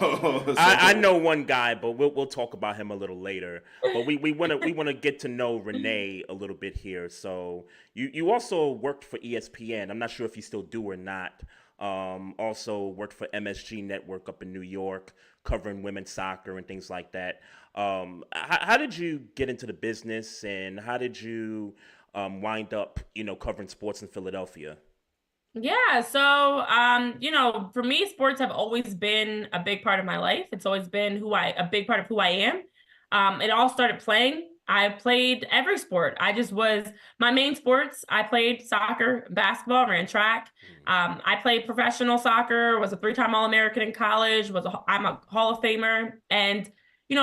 I know one guy, but we'll talk about him a little later. But we wanna get to know Renee a little bit here. So you also worked for ESPN. I'm not sure if you still do or not. Also worked for MSG Network up in New York, covering women's soccer and things like that. How did you get into the business, and how did you wind up covering sports in Philadelphia? Yeah, so for me, sports have always been a big part of my life. It's always been a big part of who I am. It all started playing. I played every sport. My main sports. I played soccer, basketball, ran track. I played professional soccer, was a 3-time All-American in college, I'm a Hall of Famer. And,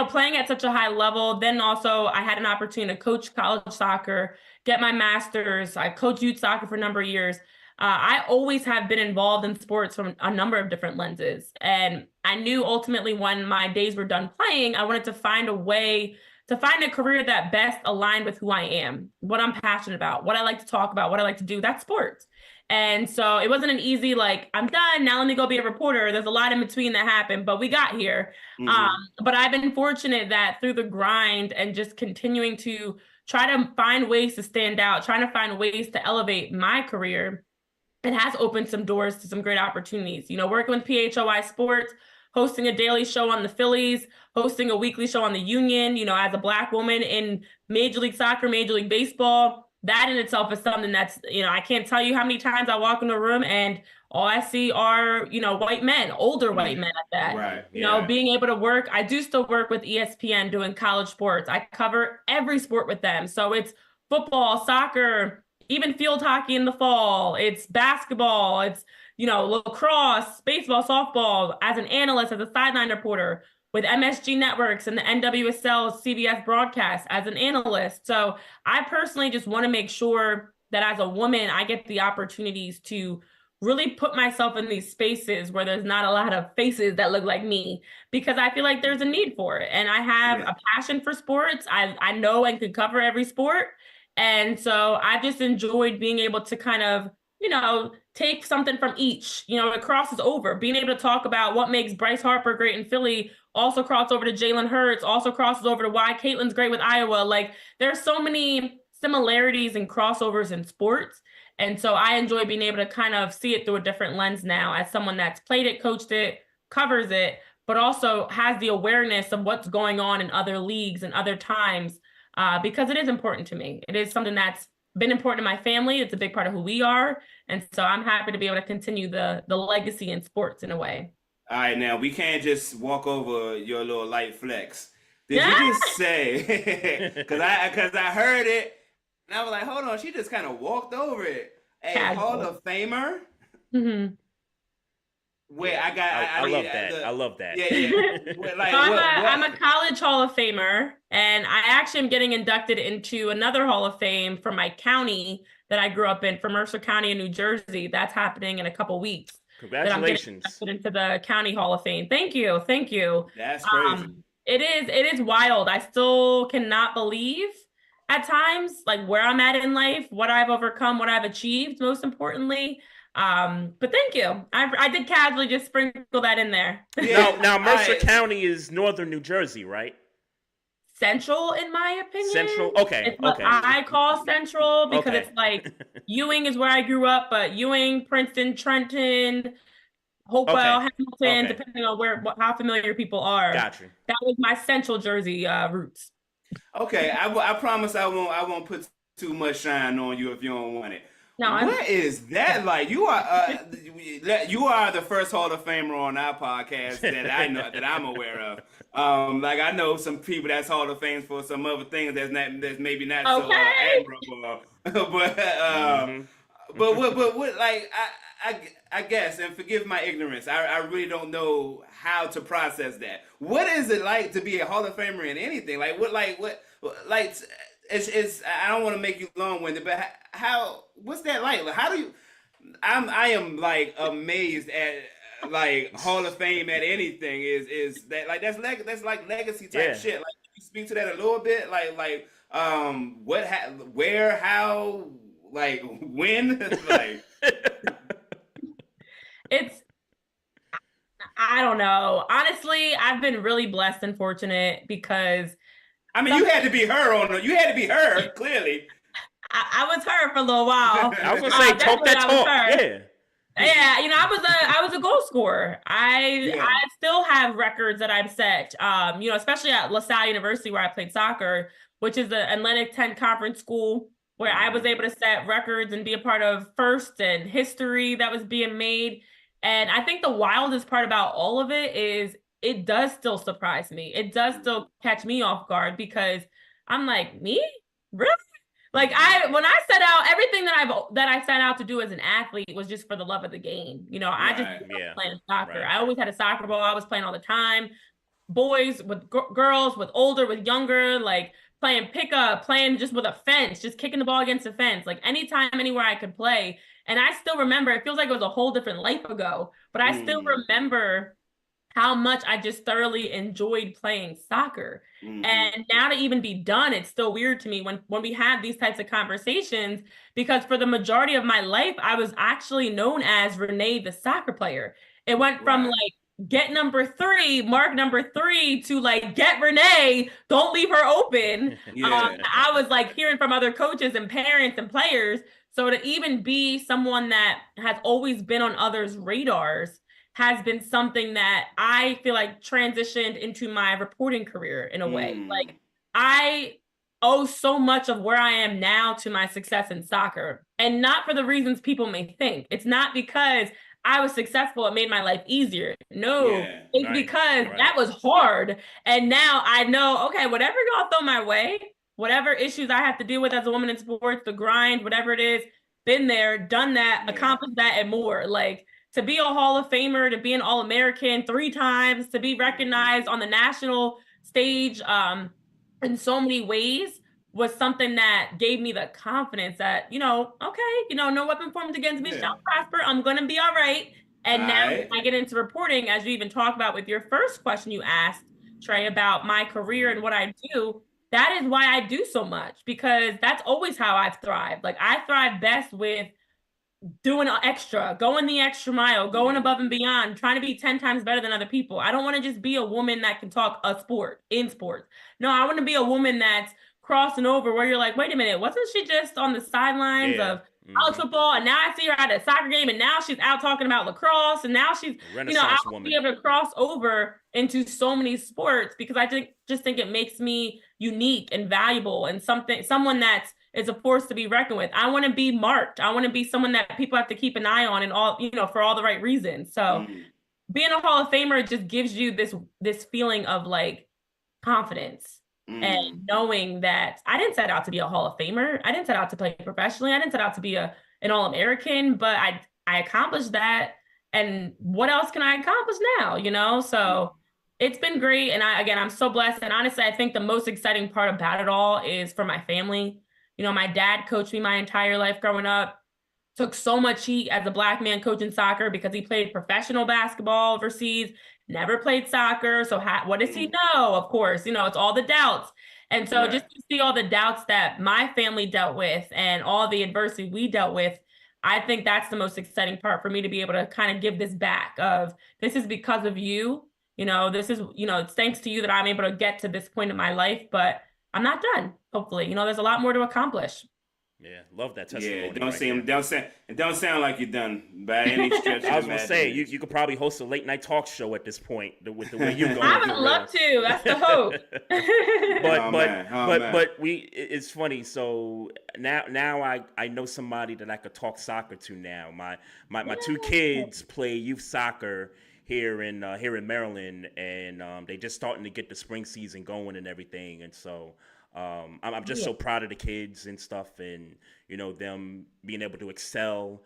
playing at such a high level, then also I had an opportunity to coach college soccer, get my master's. I coached youth soccer for a number of years. I always have been involved in sports from a number of different lenses. And I knew ultimately when my days were done playing, I wanted to find a way to find a career that best aligned with who I am, what I'm passionate about, what I like to talk about, what I like to do. That's sports. And so it wasn't an easy, like, I'm done, now let me go be a reporter. There's a lot in between that happened, but we got here. But I've been fortunate that through the grind and just continuing to try to find ways to stand out, trying to find ways to elevate my career, it has opened some doors to some great opportunities. Working with PHOI Sports, hosting a daily show on the Phillies, hosting a weekly show on the Union, as a Black woman in Major League Soccer, Major League Baseball. That in itself is something that's, I can't tell you how many times I walk into a room and all I see are, white men, older white men at that. Right. Being able to work. I do still work with ESPN doing college sports. I cover every sport with them. So it's football, soccer, even field hockey in the fall. It's basketball. It's, lacrosse, baseball, softball, as an analyst, as a sideline reporter with MSG Networks and the NWSL CBS broadcast as an analyst. So I personally just want to make sure that as a woman, I get the opportunities to really put myself in these spaces where there's not a lot of faces that look like me, because I feel like there's a need for it. And I have a passion for sports. I know and can cover every sport. And so I just enjoyed being able to kind of, take something from each. It crosses over. Being able to talk about what makes Bryce Harper great in Philly also crosses over to Jalen Hurts, also crosses over to why Caitlin's great with Iowa. Like, there's so many similarities and crossovers in sports. And so I enjoy being able to kind of see it through a different lens now as someone that's played it, coached it, covers it, but also has the awareness of what's going on in other leagues and other times. Because it is important to me. It is something that's been important to my family. It's a big part of who we are. And so I'm happy to be able to continue the legacy in sports in a way. All right, now we can't just walk over your little light flex. Did you just say, because I heard it, and I was like, hold on, she just kind of walked over it. A Hall of Famer? Wait, Yeah, I love that. I love that. Yeah. Like So what? I'm a college Hall of Famer, and I actually am getting inducted into another Hall of Fame for my county that I grew up in, for Mercer County in New Jersey. That's happening in a couple weeks. That I'm getting Congratulations. inducted into the county Hall of Fame. Thank you, thank you. That's crazy. It is wild. I still cannot believe at times like where I'm at in life, what I've overcome, what I've achieved, most importantly. But thank you. I did casually just sprinkle that in there. Now Mercer County is northern New Jersey, right? Central, in my opinion. Central. Okay. It's what Okay. I call central because Okay. it's like Ewing is where I grew up, but Ewing, Princeton, Trenton, Hopewell, Okay. Hamilton, Okay. depending on how familiar people are. Got you. That was my Central Jersey roots. Okay, I promise I won't put too much shine on you if you don't want it. No, What is that like? You are the first Hall of Famer on our podcast that I know that I'm aware of. Like I know some people that's Hall of Fame for some other things that's maybe not so admirable. But what like I guess, and forgive my ignorance, I really don't know how to process that. What is it like to be a Hall of Famer in anything? Like it's I don't want to make you long-winded, but what's that like? Like how do you I am like amazed at like Hall of Fame at anything is that like that's like legacy type shit. Like can you speak to that a little bit? Like where, how, like when? Like I don't know. Honestly, I've been really blessed and fortunate because I mean, you had to be her clearly. I was her for a little while. I was gonna say, talk that talk. Yeah. Yeah, I was a goal scorer. I still have records that I've set. Especially at LaSalle University where I played soccer, which is the Atlantic 10 conference school, where I was able to set records and be a part of firsts and history that was being made. And I think the wildest part about all of it is it does still surprise me. It does still catch me off guard because I'm like, me? Really? Like when I set out, everything that I set out to do as an athlete was just for the love of the game. I just playing soccer. I always had a soccer ball. I was playing all the time. Boys with girls, with older, with younger, like playing pickup, playing just with a fence, just kicking the ball against the fence, like anytime, anywhere I could play. And I still remember, it feels like it was a whole different life ago, but I still remember how much I just thoroughly enjoyed playing soccer. And now to even be done, it's still weird to me when we have these types of conversations, because for the majority of my life, I was actually known as Renee, the soccer player. It went from like get mark number 3 to like get Renee, don't leave her open. I was like hearing from other coaches and parents and players. So to even be someone that has always been on others' radars has been something that I feel like transitioned into my reporting career in a way. Like I owe so much of where I am now to my success in soccer, and not for the reasons people may think. It's not because I was successful, it made my life easier. No, it's because that was hard. And now I know, okay, whatever y'all throw my way, whatever issues I have to deal with as a woman in sports, the grind, whatever it is, been there, done that, accomplished that and more. Like to be a Hall of Famer, to be an All-American 3 times, to be recognized on the national stage in so many ways was something that gave me the confidence that, okay, no weapon formed against me shall prosper. I'm going to be all right. And now I get into reporting, as you even talk about with your first question you asked, Trey, about my career and what I do. That is why I do so much, because that's always how I've thrived. Like I thrive best with doing extra, going the extra mile, going above and beyond, trying to be 10 times better than other people. I don't want to just be a woman that can talk a sport in sports. No, I want to be a woman that's crossing over where you're like, wait a minute, wasn't she just on the sidelines of college football? And now I see her at a soccer game and now she's out talking about lacrosse. And now she's, I want to be able to cross over into so many sports because I just think it makes me unique and valuable and someone that's is a force to be reckoned with. I want to be marked. I want to be someone that people have to keep an eye on and all, for all the right reasons. So being a Hall of Famer just gives you this feeling of like confidence and knowing that I didn't set out to be a Hall of Famer. I didn't set out to play professionally. I didn't set out to be an All-American, but I accomplished that. and what else can I accomplish now, you know? So it's been great. And I'm so blessed. And honestly, I think the most exciting part about it all is for my family. You know, my dad coached me my entire life growing up, took so much heat as a black man coaching soccer because he played professional basketball overseas, never played soccer. So what does he know? Of course, you know, it's all the doubts. And so just to see all the doubts that my family dealt with and all the adversity we dealt with, I think that's the most exciting part for me to be able to kind of give this back of this is because of you. You know, this is, you know, it's thanks to you that I'm able to get to this point in my life, but I'm not done. Hopefully, you know, there's a lot more to accomplish. Yeah, love that testimony. Yeah, don't sound like you're done by any stretch. I was gonna say you could probably host a late night talk show at this point with the way you're going. I would love to. That's the hope. but it's funny. So now I know somebody that I could talk soccer to now. My two kids play youth soccer here in Maryland, and they just starting to get the spring season going and everything, and so. I'm just so proud of the kids and stuff, and you know them being able to excel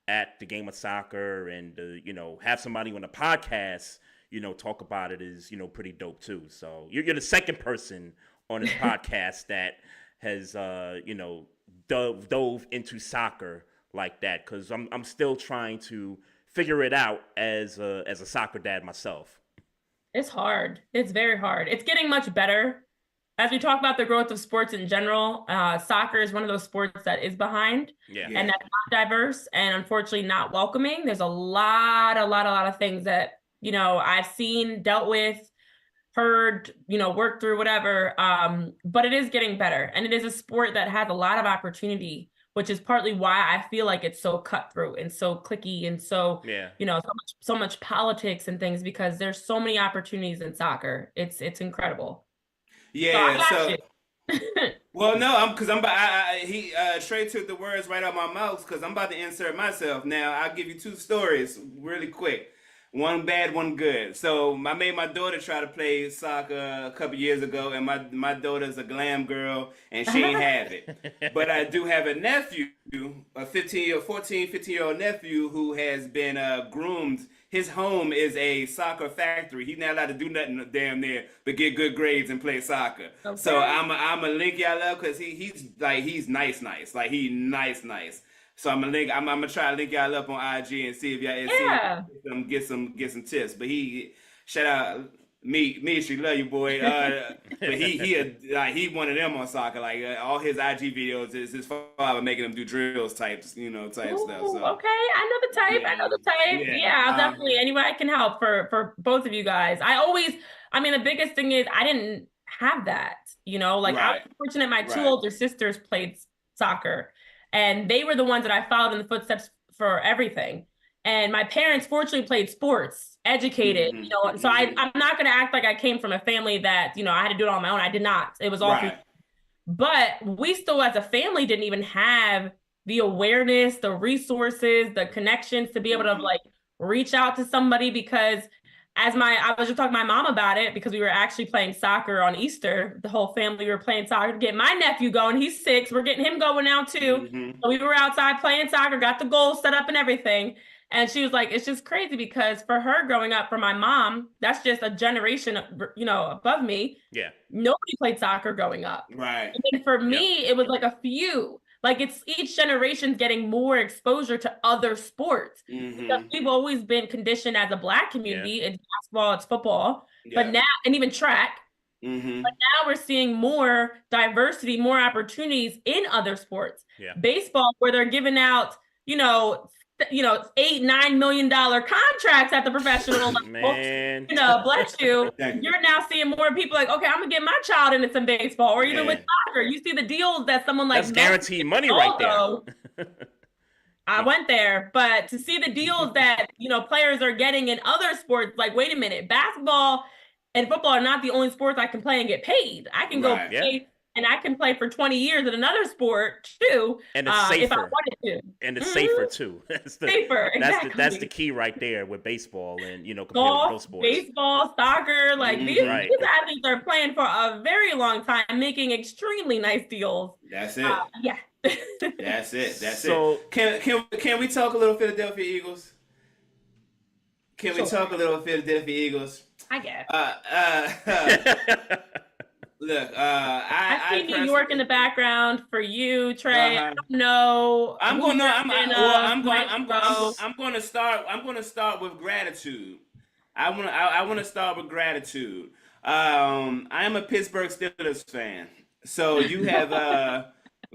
at the game of soccer, and you know have somebody on a podcast, you know, talk about it is pretty dope too. So you're the second person on this podcast that has dove into soccer like that, because I'm still trying to figure it out as a soccer dad myself. It's hard. It's very hard. It's getting much better. As we talk about the growth of sports in general, soccer is one of those sports that is behind and that's not diverse and unfortunately not welcoming. There's a lot of things that, you know, I've seen, dealt with, heard, you know, worked through, whatever. But it is getting better. And it is a sport that has a lot of opportunity, which is partly why I feel like it's so cutthroat and so cliquey and so, you know, so much politics and things, because there's so many opportunities in soccer. It's incredible. Yeah, so well, no, Trey took the words right out my mouth because I'm about to insert myself. Now, I'll give you two stories really quick. One bad, one good. So I made my daughter try to play soccer a couple years ago, and my daughter's a glam girl, and she ain't have it. But I do have a nephew, a 15-year-old nephew who has been groomed. His home is a soccer factory. He's not allowed to do nothing damn near but get good grades and play soccer. Okay. So I'm a link y'all up because he's nice. Like he nice. So I'm gonna try to link y'all up on IG and see if y'all get some tips. But he shout out me, she love you, boy. But he one of them on soccer. Like all his IG videos is his father making him do drills type stuff. So okay, I know the type. Yeah, I'll definitely any way I can help for both of you guys. The biggest thing is I didn't have that. You know, like I was fortunate. My two older sisters played soccer, and they were the ones that I followed in the footsteps for everything. And my parents fortunately played sports, educated, you know, so I'm not going to act like I came from a family that, you know, I had to do it on my own. I did not. It was all through. But we still as a family didn't even have the awareness, the resources, the connections to be able to like reach out to somebody, because I was just talking to my mom about it because we were actually playing soccer on Easter. The whole family were playing soccer to get my nephew going. He's 6. We're getting him going now too. So we were outside playing soccer, got the goals set up and everything. And she was like, it's just crazy because for her growing up, for my mom, that's just a generation, you know, above me. Yeah. Nobody played soccer growing up. Right. And then for me, it was like a few. Like it's each generation's getting more exposure to other sports. Because we've always been conditioned as a Black community. It's basketball, it's football, but now, and even track. But now we're seeing more diversity, more opportunities in other sports. Baseball, where they're giving out, you know, $8-9 million contracts at the professional level. Man. You know, bless you. You're now seeing more people like, okay, I'm gonna get my child into some baseball, or even with soccer. You see the deals that someone like that's guaranteed money right there. I went there, but to see the deals that, you know, players are getting in other sports, like, wait a minute, basketball and football are not the only sports I can play and get paid. I can go play and I can play for 20 years in another sport too. And it's safer. If I wanted to. And it's safer too. Exactly. That's the key right there with baseball and, you know, compared golf, to those sports. Baseball, soccer, like these athletes are playing for a very long time, making extremely nice deals. That's it. That's it. So, Can we talk a little Philadelphia Eagles? Can we Sure. talk a little Philadelphia Eagles? I guess. Look, I I see New York in the personally, background for you, Trey. I uh-huh. don't know I'm who gonna, you're I'm, in I, well, of, Maestro. I'm gonna start. I'm gonna start with gratitude. I want to start with gratitude. I am a Pittsburgh Steelers fan, so you have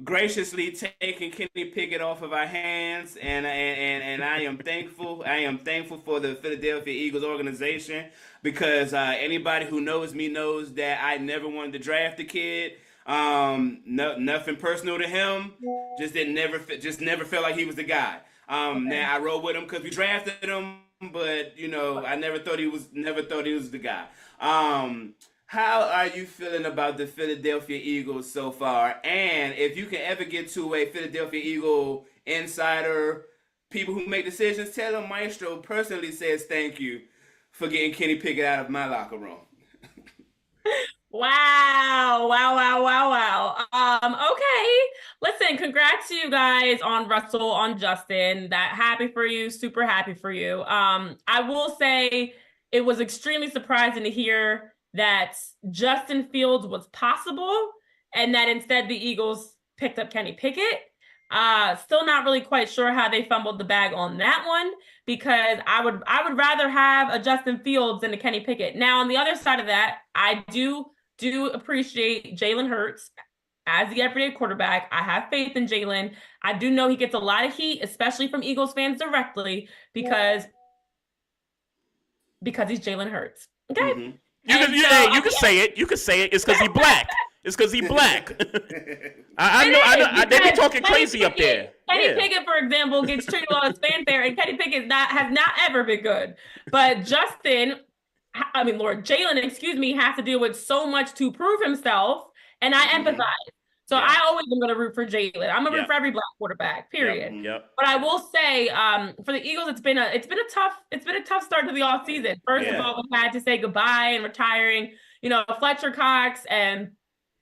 graciously taken Kenny Pickett off of our hands, and I am thankful. I am thankful for the Philadelphia Eagles organization because anybody who knows me knows that I never wanted to draft the kid. No, nothing personal to him. Just never felt like he was the guy. Now I rode with him because we drafted him, but I never thought he was the guy. How are you feeling about the Philadelphia Eagles so far? And if you can ever get to a Philadelphia Eagle insider, people who make decisions, tell them Maestro personally says thank you for getting Kenny Pickett out of my locker room. Wow, wow, wow, wow, wow. Okay. Listen, congrats to you guys on Russell, on Justin. That happy for you, super happy for you. I will say it was extremely surprising to hear that Justin Fields was possible and that instead the Eagles picked up Kenny Pickett. Still not really quite sure how they fumbled the bag on that one because I would rather have a Justin Fields than a Kenny Pickett. Now, on the other side of that, I do appreciate Jalen Hurts as the everyday quarterback. I have faith in Jalen. I do know he gets a lot of heat, especially from Eagles fans directly, because he's Jalen Hurts. Okay. Mm-hmm. You can say it. You can say it. It's because he black. It's because he black. I know. They be talking crazy up there. Kenny Pickett, for example, gets treated a lot of fanfare, and Kenny Pickett has not ever been good. But Jalen, has to deal with so much to prove himself, and I empathize. So I always am going to root for Jalen. I'm going to root for every black quarterback, period. Yep. But I will say, for the Eagles, it's been a tough start to the offseason. First of all, we had to say goodbye and retiring, Fletcher Cox, and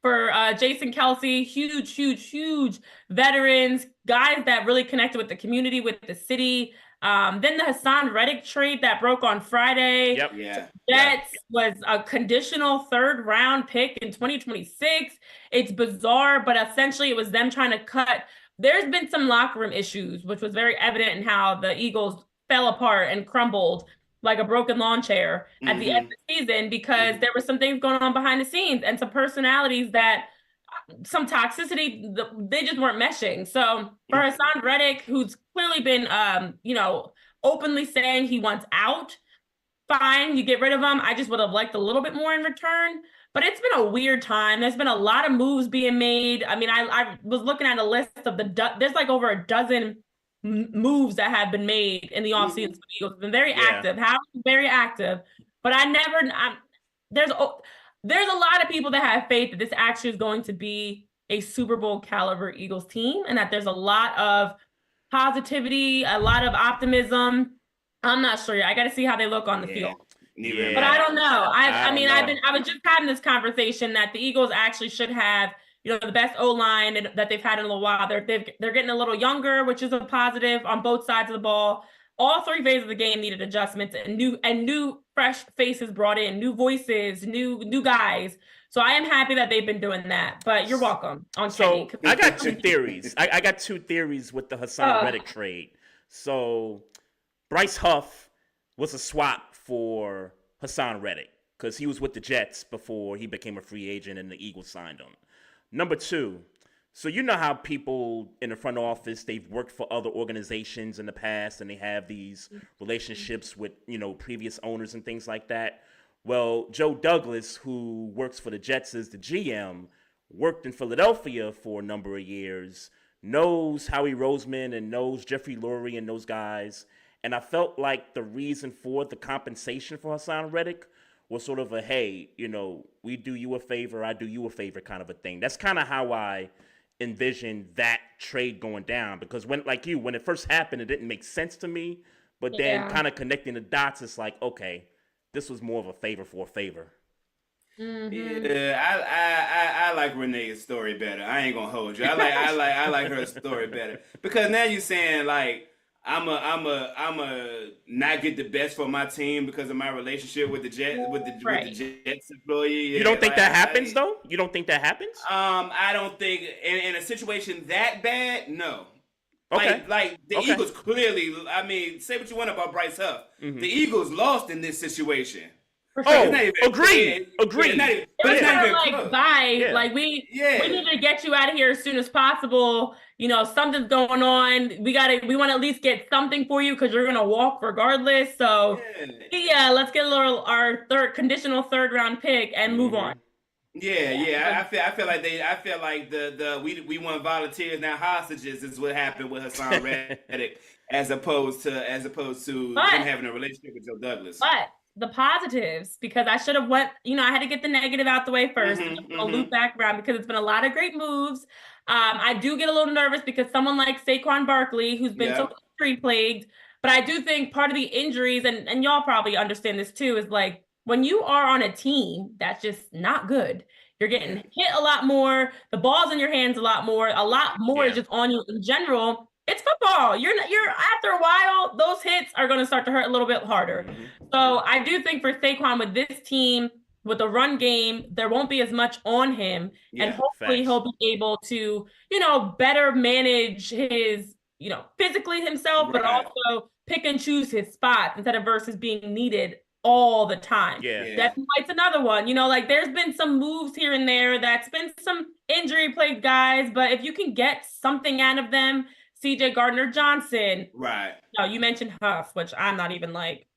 for Jason Kelsey, huge veterans, guys that really connected with the community, with the city. Then the Hassan Reddick trade that broke on Friday. Yep. Yeah. Jets was a conditional third-round pick in 2026. It's bizarre, but essentially it was them trying to cut. There's been some locker room issues, which was very evident in how the Eagles fell apart and crumbled like a broken lawn chair at the end of the season because there were some things going on behind the scenes and some personalities that some toxicity, they just weren't meshing. So for Hassan Reddick, who's clearly been, openly saying he wants out, fine, you get rid of him. I just would have liked a little bit more in return. But it's been a weird time. There's been a lot of moves being made. I mean, I was looking at a list of there's like over a dozen moves that have been made in the offseason. The Eagles have been very active. How very active. But there's a lot of people that have faith that this actually is going to be a Super Bowl caliber Eagles team and that there's a lot of positivity, a lot of optimism. I'm not sure yet. I got to see how they look on the field. But I don't know. I was just having this conversation that the Eagles actually should have, the best O-line that they've had in a little while. They're getting a little younger, which is a positive on both sides of the ball. All three phases of the game needed adjustments and new fresh faces brought in, new voices, new guys. So I am happy that they've been doing that. But you're welcome on Kenny. I got two theories. I got two theories with the Hassan Reddick trade. So Bryce Huff was a swap for Hassan Reddick because he was with the Jets before he became a free agent and the Eagles signed him. Number two, so you know how people in the front office, they've worked for other organizations in the past and they have these relationships with, previous owners and things like that. Well, Joe Douglas, who works for the Jets as the GM, worked in Philadelphia for a number of years, knows Howie Roseman and knows Jeffrey Lurie and those guys. And I felt like the reason for the compensation for Hassan Reddick was sort of a, hey, we do you a favor, I do you a favor kind of a thing. That's kind of how I envisioned that trade going down because when it first happened, it didn't make sense to me. But then kind of connecting the dots, it's like, okay, this was more of a favor for a favor. Yeah, I like Renee's story better. I ain't gonna hold you. I like her story better because now you're saying like I'm a not get the best for my team because of my relationship with the Jets employee. You Yeah, don't think like that happens though? You don't think that happens? I don't think in a situation that bad, no. Okay. Like the Okay. Eagles clearly. I mean, say what you want about Bryce Huff. Mm-hmm. The Eagles lost in this situation. Oh, It's not even, agreed. Agreed. it's not even, It but was it's not kind of even like, close. bye. Yeah. Like we Yeah. need to get you out of here as soon as possible. You know, something's going on. We want to at least get something for you because you're gonna walk regardless. So Yeah. let's get our conditional third round pick and move on. Yeah. I feel like we want volunteers, now hostages is what happened with Hassan Reddick as opposed to them having a relationship with Joe Douglas. But the positives, because I should have I had to get the negative out the way first. I'll loop back around because it's been a lot of great moves. I do get a little nervous because someone like Saquon Barkley, who's been so injury plagued, but I do think part of the injuries, and y'all probably understand this too, is like when you are on a team that's just not good, you're getting hit a lot more, the ball's in your hands a lot more is just on you in general. It's football. You're after a while, those hits are going to start to hurt a little bit harder. So I do think for Saquon with this team, with the run game, there won't be as much on him. And hopefully he'll be able to, better manage his, physically himself, but also pick and choose his spots instead of versus being needed all the time. Devin White's another one. Like there's been some moves here and there that's been some injury plagued guys, but if you can get something out of them, CJ Gardner-Johnson. Right. No, you mentioned Huff, which I'm not even like.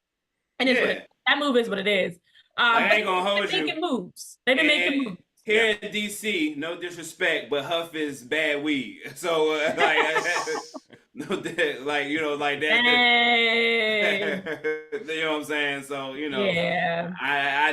And that move is what it is. I ain't gonna hold you. They've been making moves. They've been making moves. Here in DC, no disrespect, but Huff is bad weed. So no, like that. Hey. You know what I'm saying? So Yeah.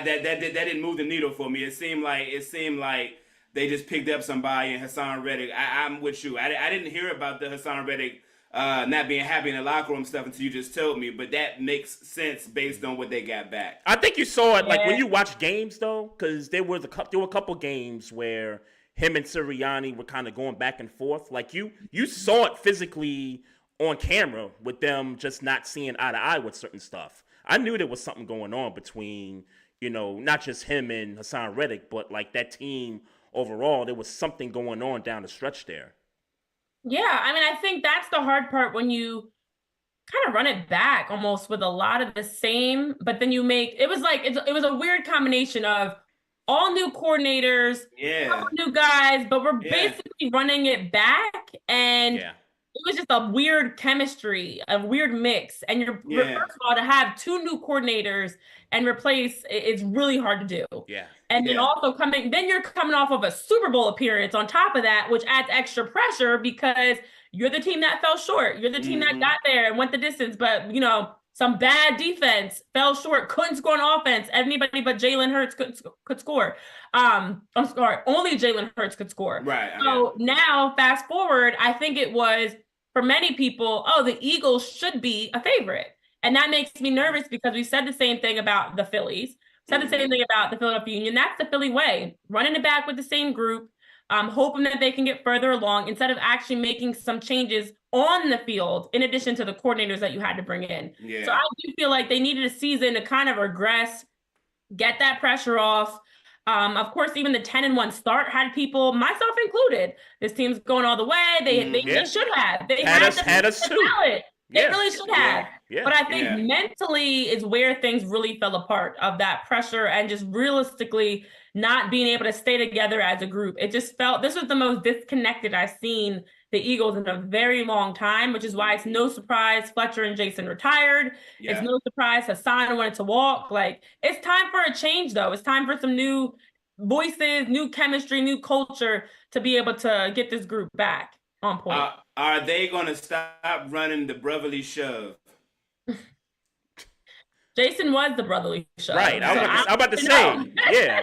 that didn't move the needle for me. It seemed like they just picked up somebody in Hassan Reddick. I'm with you. I didn't hear about the Hassan Reddick not being happy in the locker room stuff until you just told me, but that makes sense based on what they got back. I think you saw it like when you watch games though, because there were a couple games where him and Sirianni were kind of going back and forth. Like you saw it physically on camera with them just not seeing eye to eye with certain stuff. I knew there was something going on between not just him and Hassan Reddick, but like that team overall. There was something going on down the stretch there. Yeah, I mean, I think that's the hard part when you kind of run it back almost with a lot of the same, but then it was a weird combination of all new coordinators, new guys, but we're basically running it back, and it was just a weird chemistry, a weird mix. And first of all, to have two new coordinators and replace is really hard to do. Yeah. And then also you're coming off of a Super Bowl appearance on top of that, which adds extra pressure because you're the team that fell short. You're the team that got there and went the distance, but some bad defense fell short, couldn't score on offense. Anybody but Jalen Hurts could score. I'm sorry, only Jalen Hurts could score. Right. So now, fast forward, I think it was for many people, the Eagles should be a favorite. And that makes me nervous because we said the same thing about the Phillies, said the same thing about the Philadelphia Union. That's the Philly way, running it back with the same group, hoping that they can get further along instead of actually making some changes on the field in addition to the coordinators that you had to bring in. So I do feel like they needed a season to kind of regress, get that pressure off. Of course, even the 10-1 start had people, myself included, this team's going all the way. They should have. They had us too. They really should have. But I think mentally is where things really fell apart of that pressure and just realistically not being able to stay together as a group. It just felt this was the most disconnected I've seen the Eagles in a very long time, which is why it's no surprise Fletcher and Jason retired. It's no surprise Hassan wanted to walk. Like, it's time for a change, though. It's time for some new voices, new chemistry, new culture to be able to get this group back on point. Are they going to stop running the brotherly shove? Jason was the brotherly shove. Right. I'm about to say,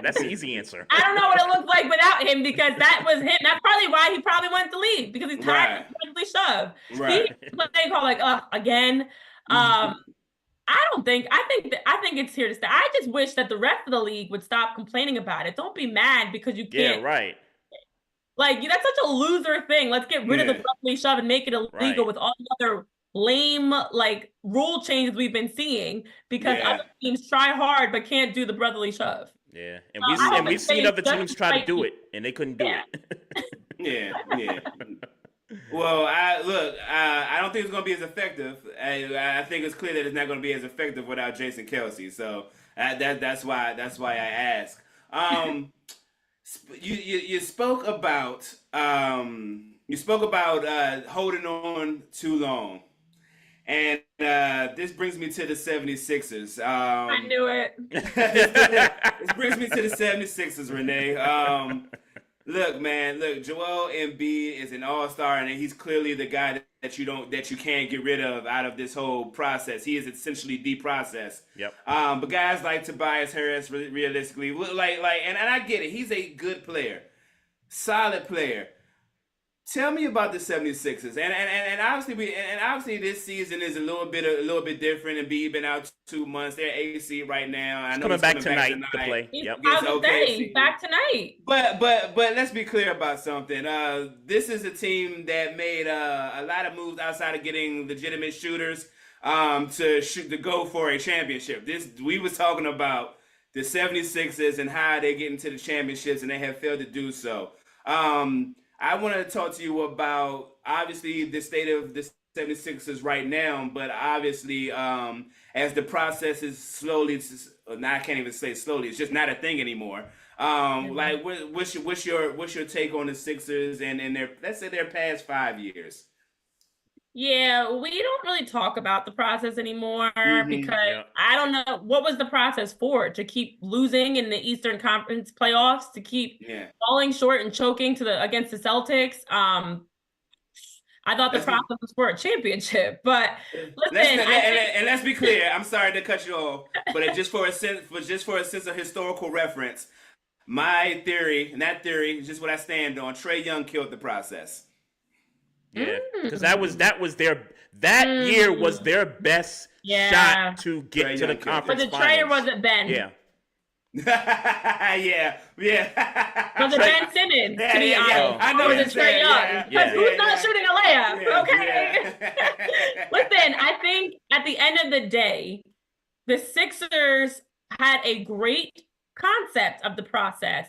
that's the easy answer. I don't know what it looked like without him because that was him. That's probably why he probably wanted to leave because he's tired of the brotherly shove. Right. They call like, again. I think it's here to stay. I just wish that the rest of the league would stop complaining about it. Don't be mad because you can't. Yeah, right. Like, that's such a loser thing. Let's get rid of the brotherly shove and make it illegal with all the other lame like rule changes we've been seeing because other teams try hard but can't do the brotherly shove. Yeah, and we've it seen stays other just teams try to like do it, and they couldn't do it. Yeah. Well, I don't think it's going to be as effective. I think it's clear that it's not going to be as effective without Jason Kelsey. So that's why I ask. You spoke about holding on too long, and this brings me to the 76ers. I knew it. This brings me to the 76ers, Renee. Look, man. Look, Joel Embiid is an all-star, and he's clearly the guy that you can't get rid of out of this whole process. He is essentially the process. Yep. But guys like Tobias Harris, realistically, and I get it. He's a good player, solid player. Tell me about the 76ers. And obviously this season is a little bit different. And B been out 2 months. They're AC right now. I know coming back tonight to play. Yep. I was saying, back tonight. But let's be clear about something. This is a team that made a lot of moves outside of getting legitimate shooters to go for a championship. We was talking about the 76ers and how they get into the championships, and they have failed to do so. I want to talk to you about, obviously, the state of the 76ers right now, but obviously, as the process is slowly, I can't even say slowly, it's just not a thing anymore. Like, what's your take on the Sixers and let's say their past 5 years? Yeah, we don't really talk about the process anymore because I don't know what was the process for, to keep losing in the Eastern Conference playoffs, to keep falling short and choking against the Celtics. I thought the process was for a championship, but listen. Let's be clear. I'm sorry to cut you off, but just for a sense of historical reference, my theory, and that theory is just what I stand on. Trae Young killed the process. Yeah, because that year was their best shot to get to the conference finals. But the Trae wasn't Ben. Yeah. yeah. Was it Ben Simmons, to be honest? I know was it Trae Young? Because who's not shooting a layup? Okay. Listen, I think at the end of the day, the Sixers had a great concept of the process.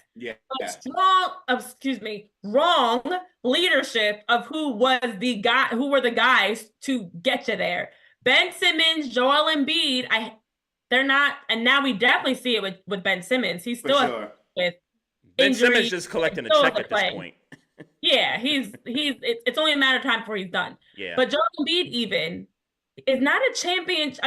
Wrong leadership of who were the guys to get you there. Ben Simmons, Joel Embiid, they're not, and now we definitely see it with Ben Simmons. He's still with Ben Simmons just collecting a check at this point. Yeah, it's only a matter of time before he's done. Yeah. But Joel Embiid even is not a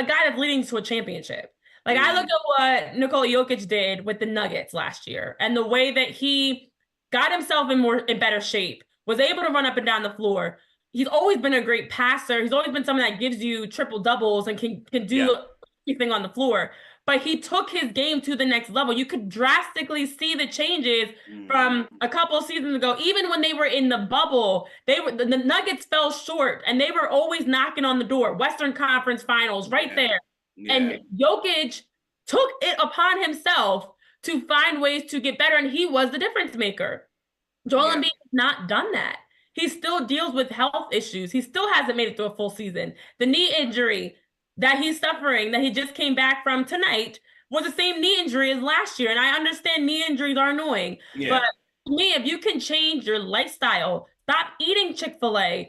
guy that's leading to a championship. Like, I look at what Nikola Jokic did with the Nuggets last year and the way that he got himself in better shape, was able to run up and down the floor. He's always been a great passer. He's always been someone that gives you triple doubles and can do everything on the floor. But he took his game to the next level. You could drastically see the changes from a couple of seasons ago. Even when they were in the bubble, the Nuggets fell short and they were always knocking on the door. Western Conference Finals, right there. Yeah. And Jokic took it upon himself to find ways to get better, and he was the difference maker. Joel Embiid has not done that. He still deals with health issues. He still hasn't made it through a full season. The knee injury that he's suffering, that he just came back from tonight, was the same knee injury as last year. And I understand knee injuries are annoying. Yeah. But to me, if you can change your lifestyle, stop eating Chick-fil-A,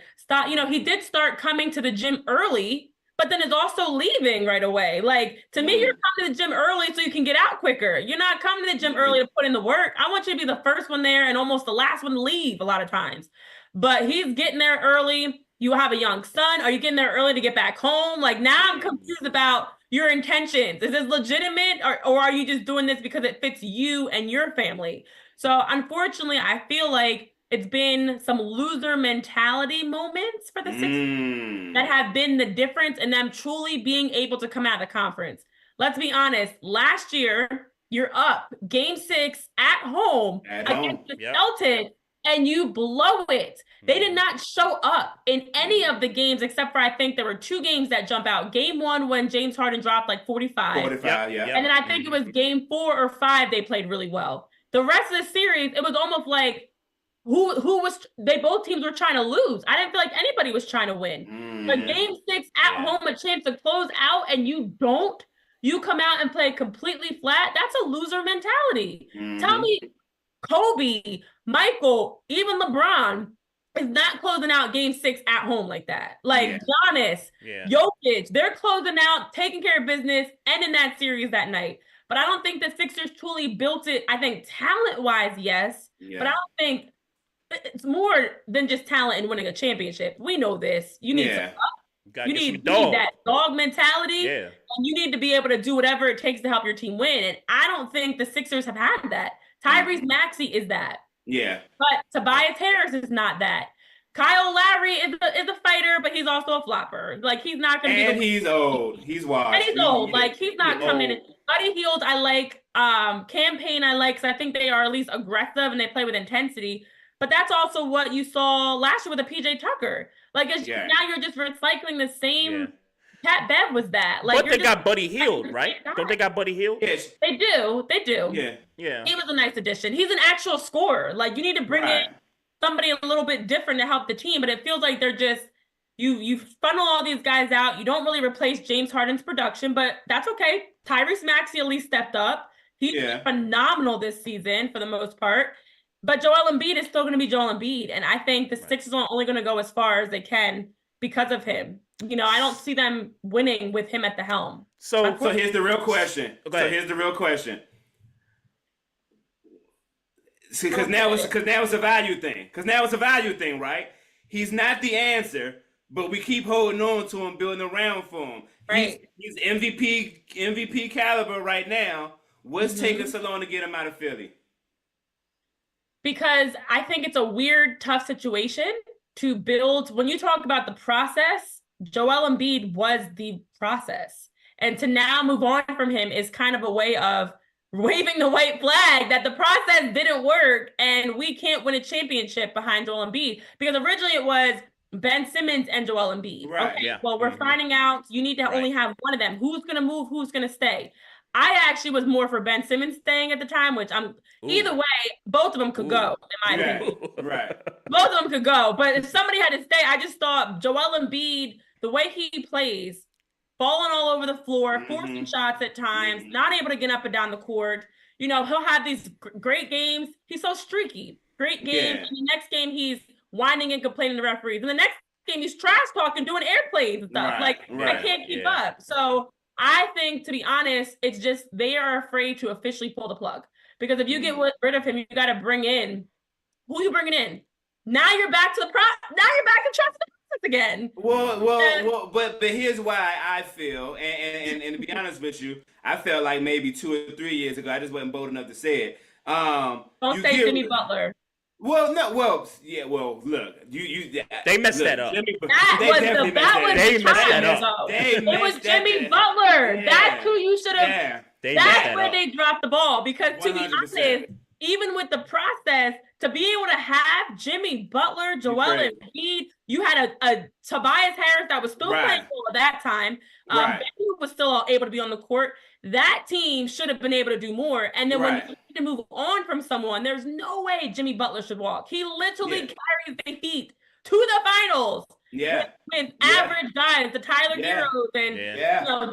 he did start coming to the gym early, but then is also leaving right away. Like, to me, you're coming to the gym early so you can get out quicker. You're not coming to the gym early to put in the work. I want you to be the first one there and almost the last one to leave a lot of times. But he's getting there early. You have a young son. Are you getting there early to get back home? Like, now I'm confused about your intentions. Is this legitimate, or are you just doing this because it fits you and your family? So unfortunately, I feel like it's been some loser mentality moments for the Sixers that have been the difference in them truly being able to come out of the conference. Let's be honest. Last year, you're up Game 6 at home against the Celtics, and you blow it. They did not show up in any of the games except for, I think there were 2 games that jump out. Game 1 when James Harden dropped like 45. 45, yeah. And then I think it was Game 4 or 5 they played really well. The rest of the series, it was almost like, both teams were trying to lose. I didn't feel like anybody was trying to win. But game 6 at home, a chance to close out, and you come out and play completely flat. That's a loser mentality. Tell me, Kobe, Michael, even LeBron is not closing out game 6 at home like that. Like Giannis, Jokic, they're closing out, taking care of business, ending that series that night. But I don't think the Sixers truly built it. I think talent-wise, yes. But I don't think it's more than just talent and winning a championship. We know this. You need you need that dog mentality. And you need to be able to do whatever it takes to help your team win. And I don't think the Sixers have had that. Tyrese Maxey is that. But Tobias Harris is not that. Kyle Lowry is a fighter, but he's also a flopper. Like, he's not going to be. And he's old. He's wild. And he's old. Like, he's not coming in. Buddy Hield, I like. Campaign, I like, because I think they are at least aggressive and they play with intensity. But that's also what you saw last year with the PJ Tucker. Like, now you're just recycling the same. Pat Bev was that. Like, but they got Buddy Hield, right? Don't they got Buddy Hield? Yes. They do. Yeah. He was a nice addition. He's an actual scorer. Like, you need to bring in somebody a little bit different to help the team, but it feels like they're just you funnel all these guys out. You don't really replace James Harden's production, but that's okay. Tyrese Maxey at least stepped up. He's been phenomenal this season for the most part. But Joel Embiid is still going to be Joel Embiid, and I think the Sixers are only going to go as far as they can because of him. You know, I don't see them winning with him at the helm. So here's the real question. See, because now it's a value thing. Right? He's not the answer, but we keep holding on to him, building around for him. Right. He's MVP caliber right now. What's taking so long to get him out of Philly? Because I think it's a weird, tough situation to build. When you talk about the process, Joel Embiid was the process. And to now move on from him is kind of a way of waving the white flag that the process didn't work and we can't win a championship behind Joel Embiid. Because originally it was Ben Simmons and Joel Embiid. Right. Okay, well, we're finding out you need to only have one of them. Who's going to move? Who's going to stay? I actually was more for Ben Simmons staying at the time, which either way, both of them could go, in my opinion. Right. Both of them could go. But if somebody had to stay, I just thought Joel Embiid, the way he plays, falling all over the floor, forcing shots at times, not able to get up and down the court. You know, he'll have these great games. He's so streaky. Great game. And the next game, he's whining and complaining to referees. And the next game, he's trash talking, doing airplays and stuff. I can't keep up. So I think, to be honest, it's just they are afraid to officially pull the plug. Because if you get rid of him, you got to bring in who you bringing in. Now you're back to now you're back to trust the process again. Well, but here's why I feel, and to be honest with you, I felt like maybe 2 or 3 years ago, I just wasn't bold enough to say it. Don't say Jimmy Butler. Well, no, look, they messed that up. It was Jimmy Butler. That's who you should have. That's where they dropped the ball. Because to be honest, even with the process, to be able to have Jimmy Butler, Joel Embiid, you had a Tobias Harris that was still playing for that time. Ben was still able to be on the court. That team should have been able to do more. And then when you need to move on from someone, there's no way Jimmy Butler should walk. He literally carries the Heat to the finals. With average guys, the Tyler Heroes and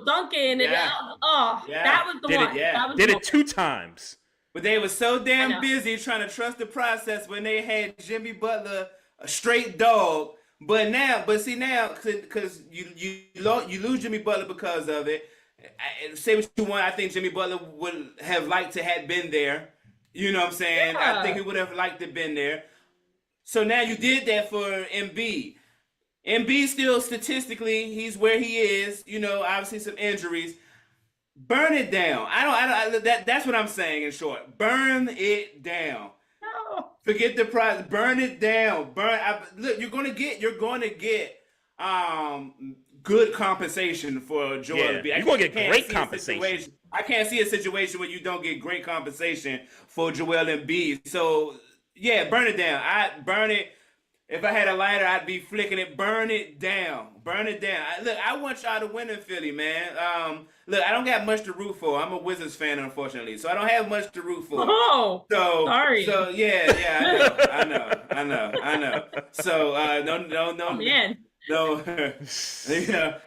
Duncan. And that was the one. Did it 2 times. But they were so damn busy trying to trust the process when they had Jimmy Butler, a straight dog. But see now, because you lose Jimmy Butler because of it. Say what you want, I think Jimmy Butler would have liked to have been there. You know what I'm saying? I think he would have liked to have been there. So now you did that for Embiid. Embiid still statistically, he's where he is. You know, obviously some injuries. Burn it down. That's what I'm saying in short. Burn it down. No. Forget the price. Burn it down. Look, you're gonna get good compensation for Joel Embiid. You're gonna get great compensation. I can't see a situation where you don't get great compensation for Joel Embiid. So burn it down. I'd burn it. If I had a lighter, I'd be flicking it. Burn it down. Burn it down. Look, I want y'all to win in Philly, man. Look, I don't got much to root for. I'm a Wizards fan, unfortunately, so I don't have much to root for. Oh, sorry. So yeah, I know. I know. So Oh man. no.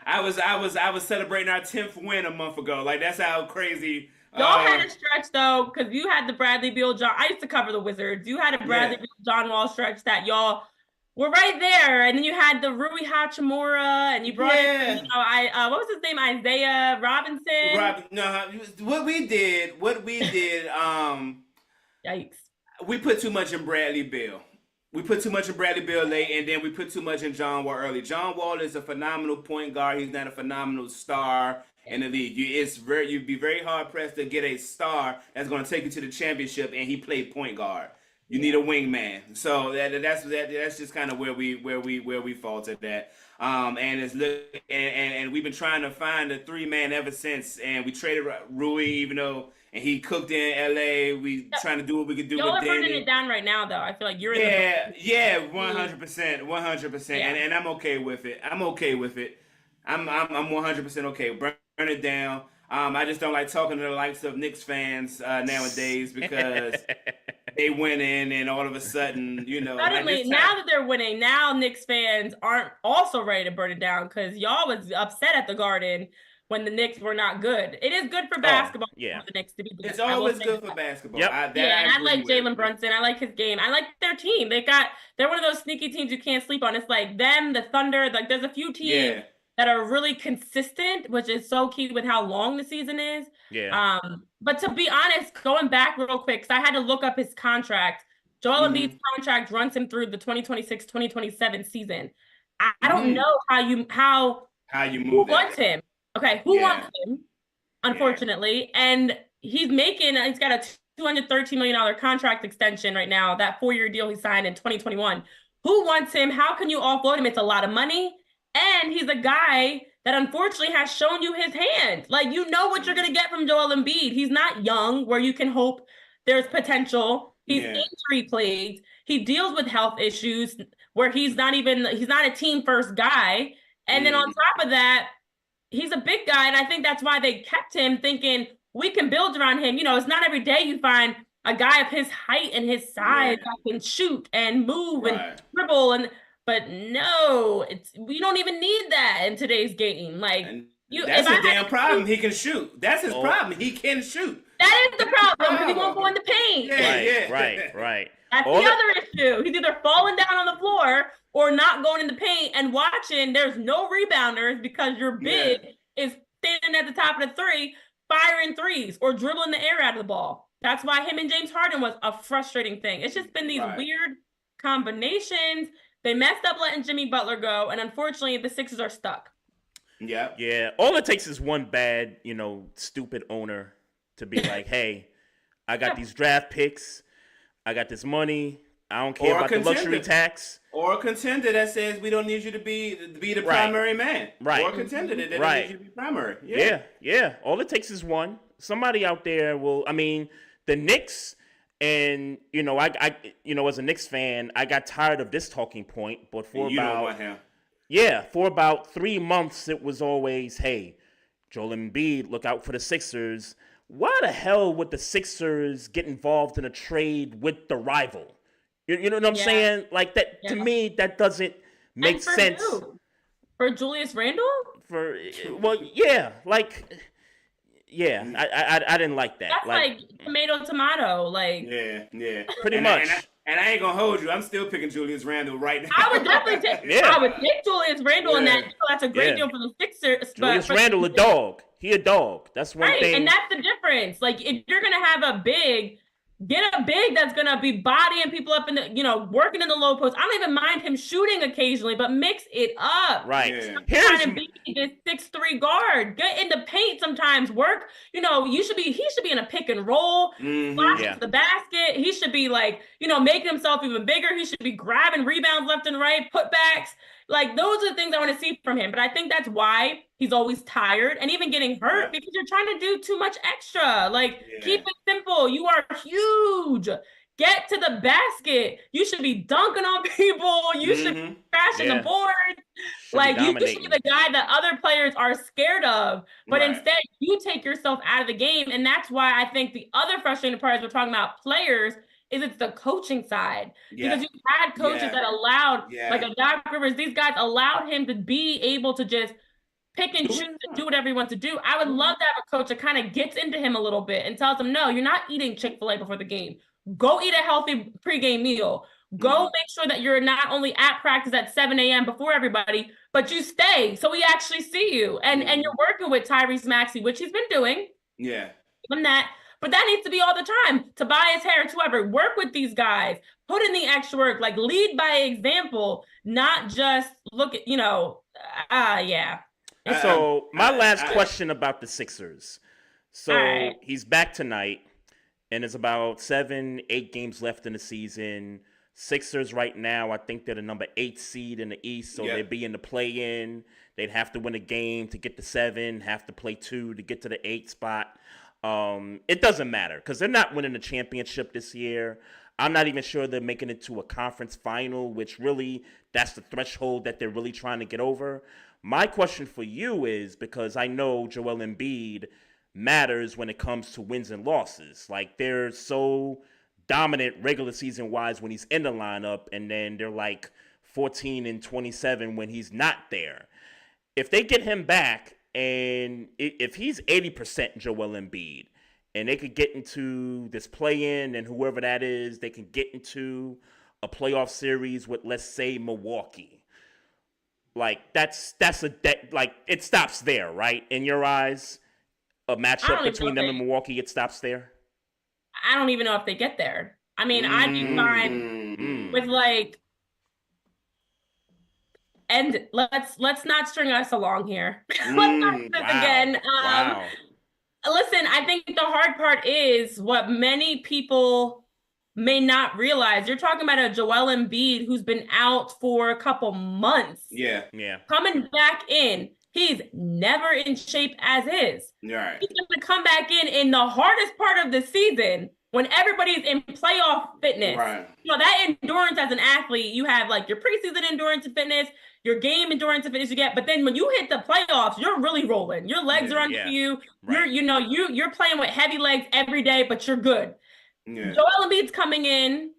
I was celebrating our 10th win a month ago. Like that's how crazy. Y'all had a stretch though, because you had the Bradley Beal John. I used to cover the Wizards. You had a Bradley Beal John Wall stretch that y'all were right there, and then you had the Rui Hachimura, and you brought in, what was his name, Isaiah Robinson. What we did. Yikes. We put too much in Bradley Beal. We put too much in Bradley Beal late, and then we put too much in John Wall early. John Wall is a phenomenal point guard. He's not a phenomenal star in the league. You'd be very hard pressed to get a star that's going to take you to the championship, and he played point guard. You need a wingman. So that's just kind of where we faltered at. And we've been trying to find a 3-man ever since, and we traded Rui, even though. And he cooked in LA. We trying to do what we could do Y'all with are Danny. burning it down right now, though. I feel like you're in the 100%. And I'm okay with it. I'm 100% okay. Burn it down. I just don't like talking to the likes of Knicks fans nowadays because they went in and all of a sudden, Suddenly, now that they're winning, now Knicks fans aren't also ready to burn it down because y'all was upset at the Garden when the Knicks were not good. It is good for basketball for the Knicks to be good. It's always good for basketball. Yep. And I like Jalen Brunson. I like his game. I like their team. They're one of those sneaky teams you can't sleep on. It's like them, the Thunder. Like there's a few teams that are really consistent, which is so key with how long the season is. Yeah. But to be honest, going back real quick, because I had to look up his contract. Joel Embiid's contract runs him through the 2026-2027 season. I don't know how you move who wants him. Okay, who wants him, unfortunately? And he's got a $213 million contract extension right now, that 4-year deal he signed in 2021. Who wants him? How can you offload him? It's a lot of money. And he's a guy that unfortunately has shown you his hand. Like, you know what you're going to get from Joel Embiid. He's not young where you can hope there's potential. He's injury plagued. He deals with health issues where he's not a team first guy. And then on top of that, he's a big guy, and I think that's why they kept him, thinking we can build around him. It's not every day you find a guy of his height and his size that can shoot and move and dribble. But no, we don't even need that in today's game. Like that's a damn problem. He can shoot. That's his problem. He can shoot. That is the problem because he won't go in the paint. Right. That's the other issue. He's either falling down on the floor or not going in the paint and watching. There's no rebounders because your big is standing at the top of the three, firing threes or dribbling the air out of the ball. That's why him and James Harden was a frustrating thing. It's just been these weird combinations. They messed up letting Jimmy Butler go, and unfortunately, the Sixers are stuck. Yeah. All it takes is one bad, stupid owner to be like, hey, I got these draft picks. I got this money. I don't care about the luxury tax. Or a contender that says we don't need you to be the primary man. Right. Or a contender that doesn't need you to be primary. Yeah. All it takes is one. Somebody out there will. I mean, the Knicks, and I as a Knicks fan, I got tired of this talking point. But for about 3 months, it was always, hey, Joel Embiid, look out for the Sixers. Why the hell would the Sixers get involved in a trade with the rival? You know what I'm saying? Like that to me, that doesn't make sense. Who? For Julius Randle? I didn't like that. That's like tomato. Like pretty much. And I ain't gonna hold you. I'm still picking Julius Randle right now. I would definitely take. I would take Julius Randle in that deal. That's a great deal for the Sixers. Julius Randle, a dog. He a dog. That's one thing. And that's the difference. Like if you're gonna have a big, get a big that's gonna be bodying people up in the, working in the low post. I don't even mind him shooting occasionally, but mix it up. Right. Yeah. Trying to be this 6'3" guard. Get in the paint sometimes. Work. He should be in a pick and roll. To the basket. He should be making himself even bigger. He should be grabbing rebounds left and right, putbacks. Like those are the things I want to see from him. But I think that's why he's always tired and even getting hurt because you're trying to do too much extra. Keep it simple. You are huge. Get to the basket. You should be dunking on people. You should be crashing the board. You should be the guy that other players are scared of. But instead, you take yourself out of the game. And that's why I think the other frustrating part is we're talking about players is it's the coaching side. Yeah. Because you had coaches that allowed, like a Doc Rivers, these guys allowed him to be able to just pick and choose and do whatever he wants to do. I would love to have a coach that kind of gets into him a little bit and tells him, no, you're not eating Chick-fil-A before the game. Go eat a healthy pregame meal. Go make sure that you're not only at practice at 7 a.m. before everybody, but you stay so we actually see you. And you're working with Tyrese Maxey, which he's been doing. Yeah. Even that. But that needs to be all the time. Tobias Harris, whoever, work with these guys. Put in the extra work. Like, lead by example, not just look at, yeah. So my last question about the Sixers. So he's back tonight, and there's about 7-8 games left in the season. Sixers right now, I think they're the number 8 seed in the East, so they'd be in the play-in. They'd have to win a game to get to 7, have to play 2 to get to the 8 spot. It doesn't matter because they're not winning the championship this year. I'm not even sure they're making it to a conference final, which really, that's the threshold that they're really trying to get over. My question for you is, because I know Joel Embiid matters when it comes to wins and losses. Like, they're so dominant regular season wise when he's in the lineup, and then they're like 14-27 when he's not there. If they get him back, and if he's 80% Joel Embiid, and they could get into this play-in, and whoever that is, they can get into a playoff series with, let's say, Milwaukee. Like, it stops there, right? In your eyes, a matchup between them and Milwaukee, it stops there? I don't even know if they get there. I mean, I'd be fine with and let's not string us along here. Let's not do this again. Listen, I think the hard part is what many people may not realize. You're talking about a Joel Embiid who's been out for a couple months. Yeah. Coming back in. He's never in shape as is. Right. He's going to come back in the hardest part of the season when everybody's in playoff fitness. Right. That endurance as an athlete, you have like your preseason endurance and fitness, your game endurance and fitness you get, but then when you hit the playoffs, you're really rolling. Your legs are under you. Right. You're playing with heavy legs every day, but you're good. Yeah. Joel Embiid's coming in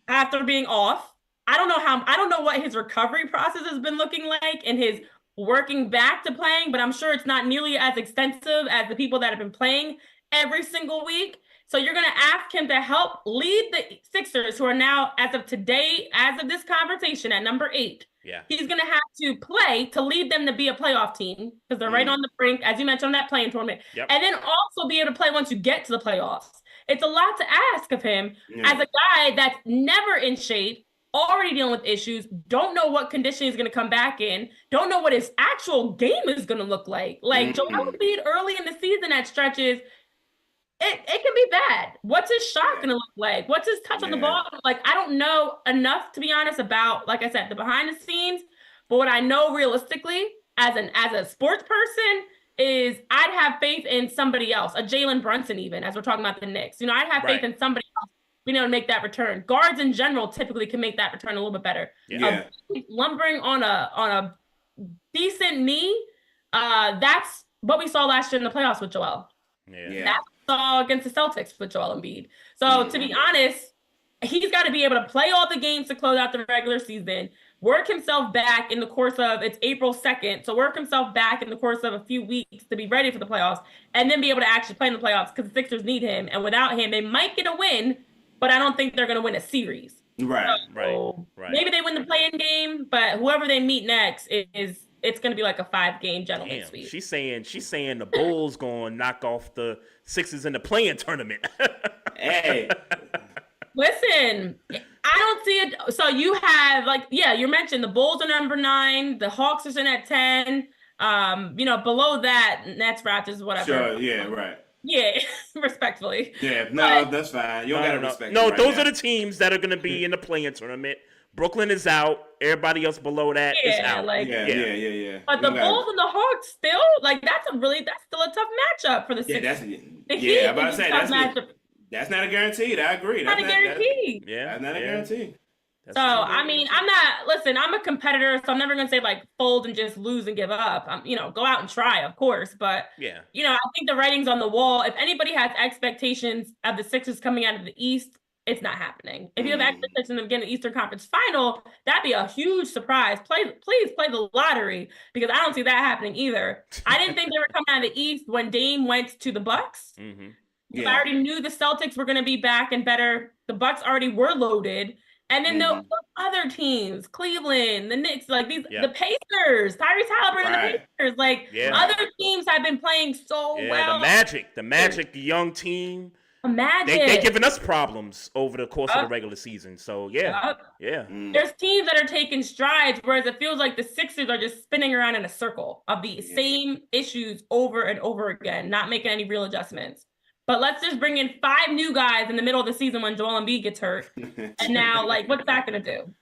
after being off. I don't know what his recovery process has been looking like and his working back to playing, but I'm sure it's not nearly as extensive as the people that have been playing every single week. So you're going to ask him to help lead the Sixers, who are now, as of today, as of this conversation, at number 8. Yeah. He's going to have to play to lead them to be a playoff team because they're right on the brink, as you mentioned, on that play-in tournament. Yep. And then also be able to play once you get to the playoffs. It's a lot to ask of him as a guy that's never in shape, already dealing with issues, don't know what condition he's going to come back in, don't know what his actual game is going to look like. Like, Joel Embiid early in the season at stretches, it can be bad. What's his shot going to look like? What's his touch on the ball? Like, I don't know enough, to be honest, about, like I said, the behind the scenes. But what I know realistically as a sports person is I'd have faith in somebody else, a Jalen Brunson even, as we're talking about the Knicks. I'd have faith in somebody else being able to make that return. Guards in general typically can make that return a little bit better. Lumbering on a decent knee, that's what we saw last year in the playoffs with Joel. That's what we saw against the Celtics with Joel Embiid. So to be honest, he's got to be able to play all the games to close out the regular season, work himself back in the course of, it's April 2nd, so work himself back in the course of a few weeks to be ready for the playoffs, and then be able to actually play in the playoffs because the Sixers need him. And without him, they might get a win, but I don't think they're going to win a series. Right. Maybe they win the play-in game, but whoever they meet next it's going to be like a 5-game gentleman's sweep. She's saying the Bulls going to knock off the Sixers in the play-in tournament. Hey. Listen, I don't see it. So you have you mentioned the Bulls are number 9, the Hawks are in at 10. Below that, Nets, Raptors, whatever. Sure, yeah, right. Yeah, respectfully. Yeah, no, that's fine. You don't gotta respect. No, those are the teams that are gonna be in the play-in tournament. Brooklyn is out. Everybody else below that is out. Yeah. But the Bulls and the Hawks still, that's still a tough matchup for the Sixers. I'm about to say that's not a guarantee. I agree. Not a guarantee. That's not a guarantee. So, I mean, I'm a competitor, so I'm never going to say like fold and just lose and give up. Go out and try, of course. But, Yeah. I think the writing's on the wall. If anybody has expectations of the Sixers coming out of the East, it's not happening. If you have expectations of getting the Eastern Conference Final, that'd be a huge surprise. Please play the lottery, because I don't see that happening either. I didn't think they were coming out of the East when Dame went to the Bucks. Mm-hmm. Yeah. I already knew the Celtics were going to be back and better. The Bucks already were loaded. And then those other teams, Cleveland, the Knicks, like the Pacers, Tyrese Halliburton, and the Pacers, other teams have been playing so well. The Magic, the young team. They giving us problems over the course of the regular season. So there's teams that are taking strides, whereas it feels like the Sixers are just spinning around in a circle of the same issues over and over again, not making any real adjustments. But let's just bring in 5 new guys in the middle of the season when Joel Embiid gets hurt. And now, what's that going to do?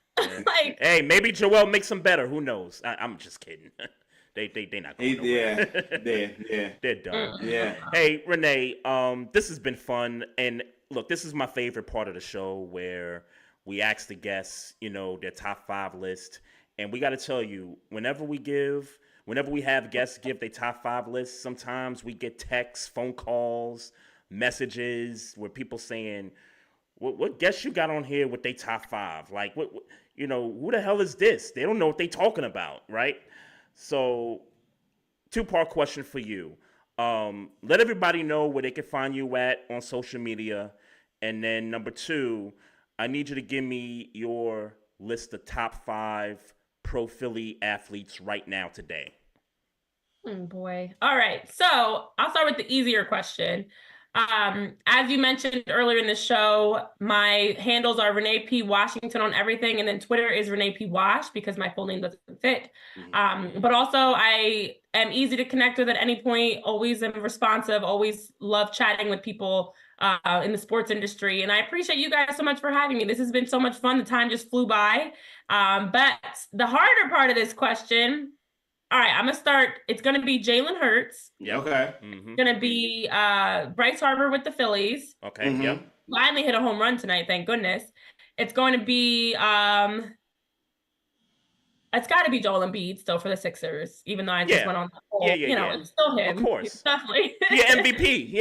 Hey, maybe Joel makes them better. Who knows? I'm just kidding. They not going nowhere. They're done. Yeah. Hey, Renee, this has been fun. And look, this is my favorite part of the show, where we ask the guests, their top 5 list. And we got to tell you, whenever we have guests give their top 5 lists, sometimes we get texts, phone calls, messages where people saying, what guests you got on here with their top 5? Like, who the hell is this? They don't know what they talking about, right? So, 2-part question for you. Let everybody know where they can find you at on social media. And then number 2, I need you to give me your list of top 5 pro Philly athletes right now today. Oh boy. All right. So I'll start with the easier question. As you mentioned earlier in the show, my handles are Renee P. Washington on everything. And then Twitter is Renee P. Wash, because my full name doesn't fit. But also I am easy to connect with at any point. Always am responsive. Always love chatting with people in the sports industry. And I appreciate you guys so much for having me. This has been so much fun. The time just flew by. But the harder part of this question, all right, I'm going to start. It's going to be Jalen Hurts. Yeah. Okay. It's going to be Bryce Harper with the Phillies. Okay. Yep. Finally hit a home run tonight, thank goodness. It's going to be it's got to be Joel Embiid still for the Sixers, even though I just went on the whole, it's still him. Of course. He's definitely. MVP. He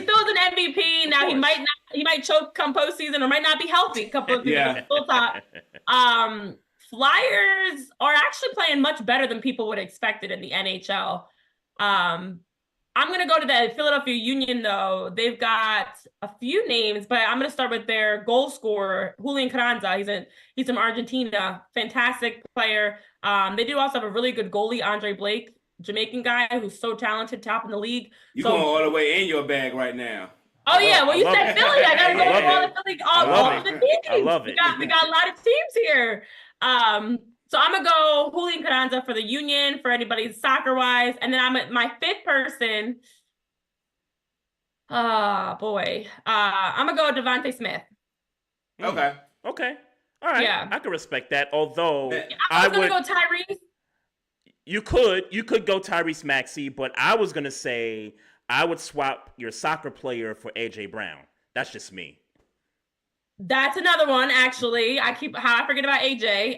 still is an MVP. Now he might choke come postseason, or might not be healthy come postseason. Still top. Flyers are actually playing much better than people would expect it in the NHL. I'm going to go to the Philadelphia Union, though. They've got a few names, but I'm going to start with their goal scorer, Julian Carranza. He's from Argentina. Fantastic player. They do also have a really good goalie, Andre Blake, Jamaican guy who's so talented, top in the league. You're going all the way in your bag right now. Oh, yeah. Well, you said Philly. I got to go with all the Philly, all of the teams. I love it. We got a lot of teams here. So I'm going to go Julian Carranza for the Union, for anybody soccer-wise. And then I'm at my 5th person. I'm going to go with Devontae Smith. Okay. All right. Yeah. I can respect that. Although I was going to go Tyrese. You could go Tyrese Maxey, but I was going to say I would swap your soccer player for A.J. Brown. That's just me. That's another one, actually. I forget about AJ.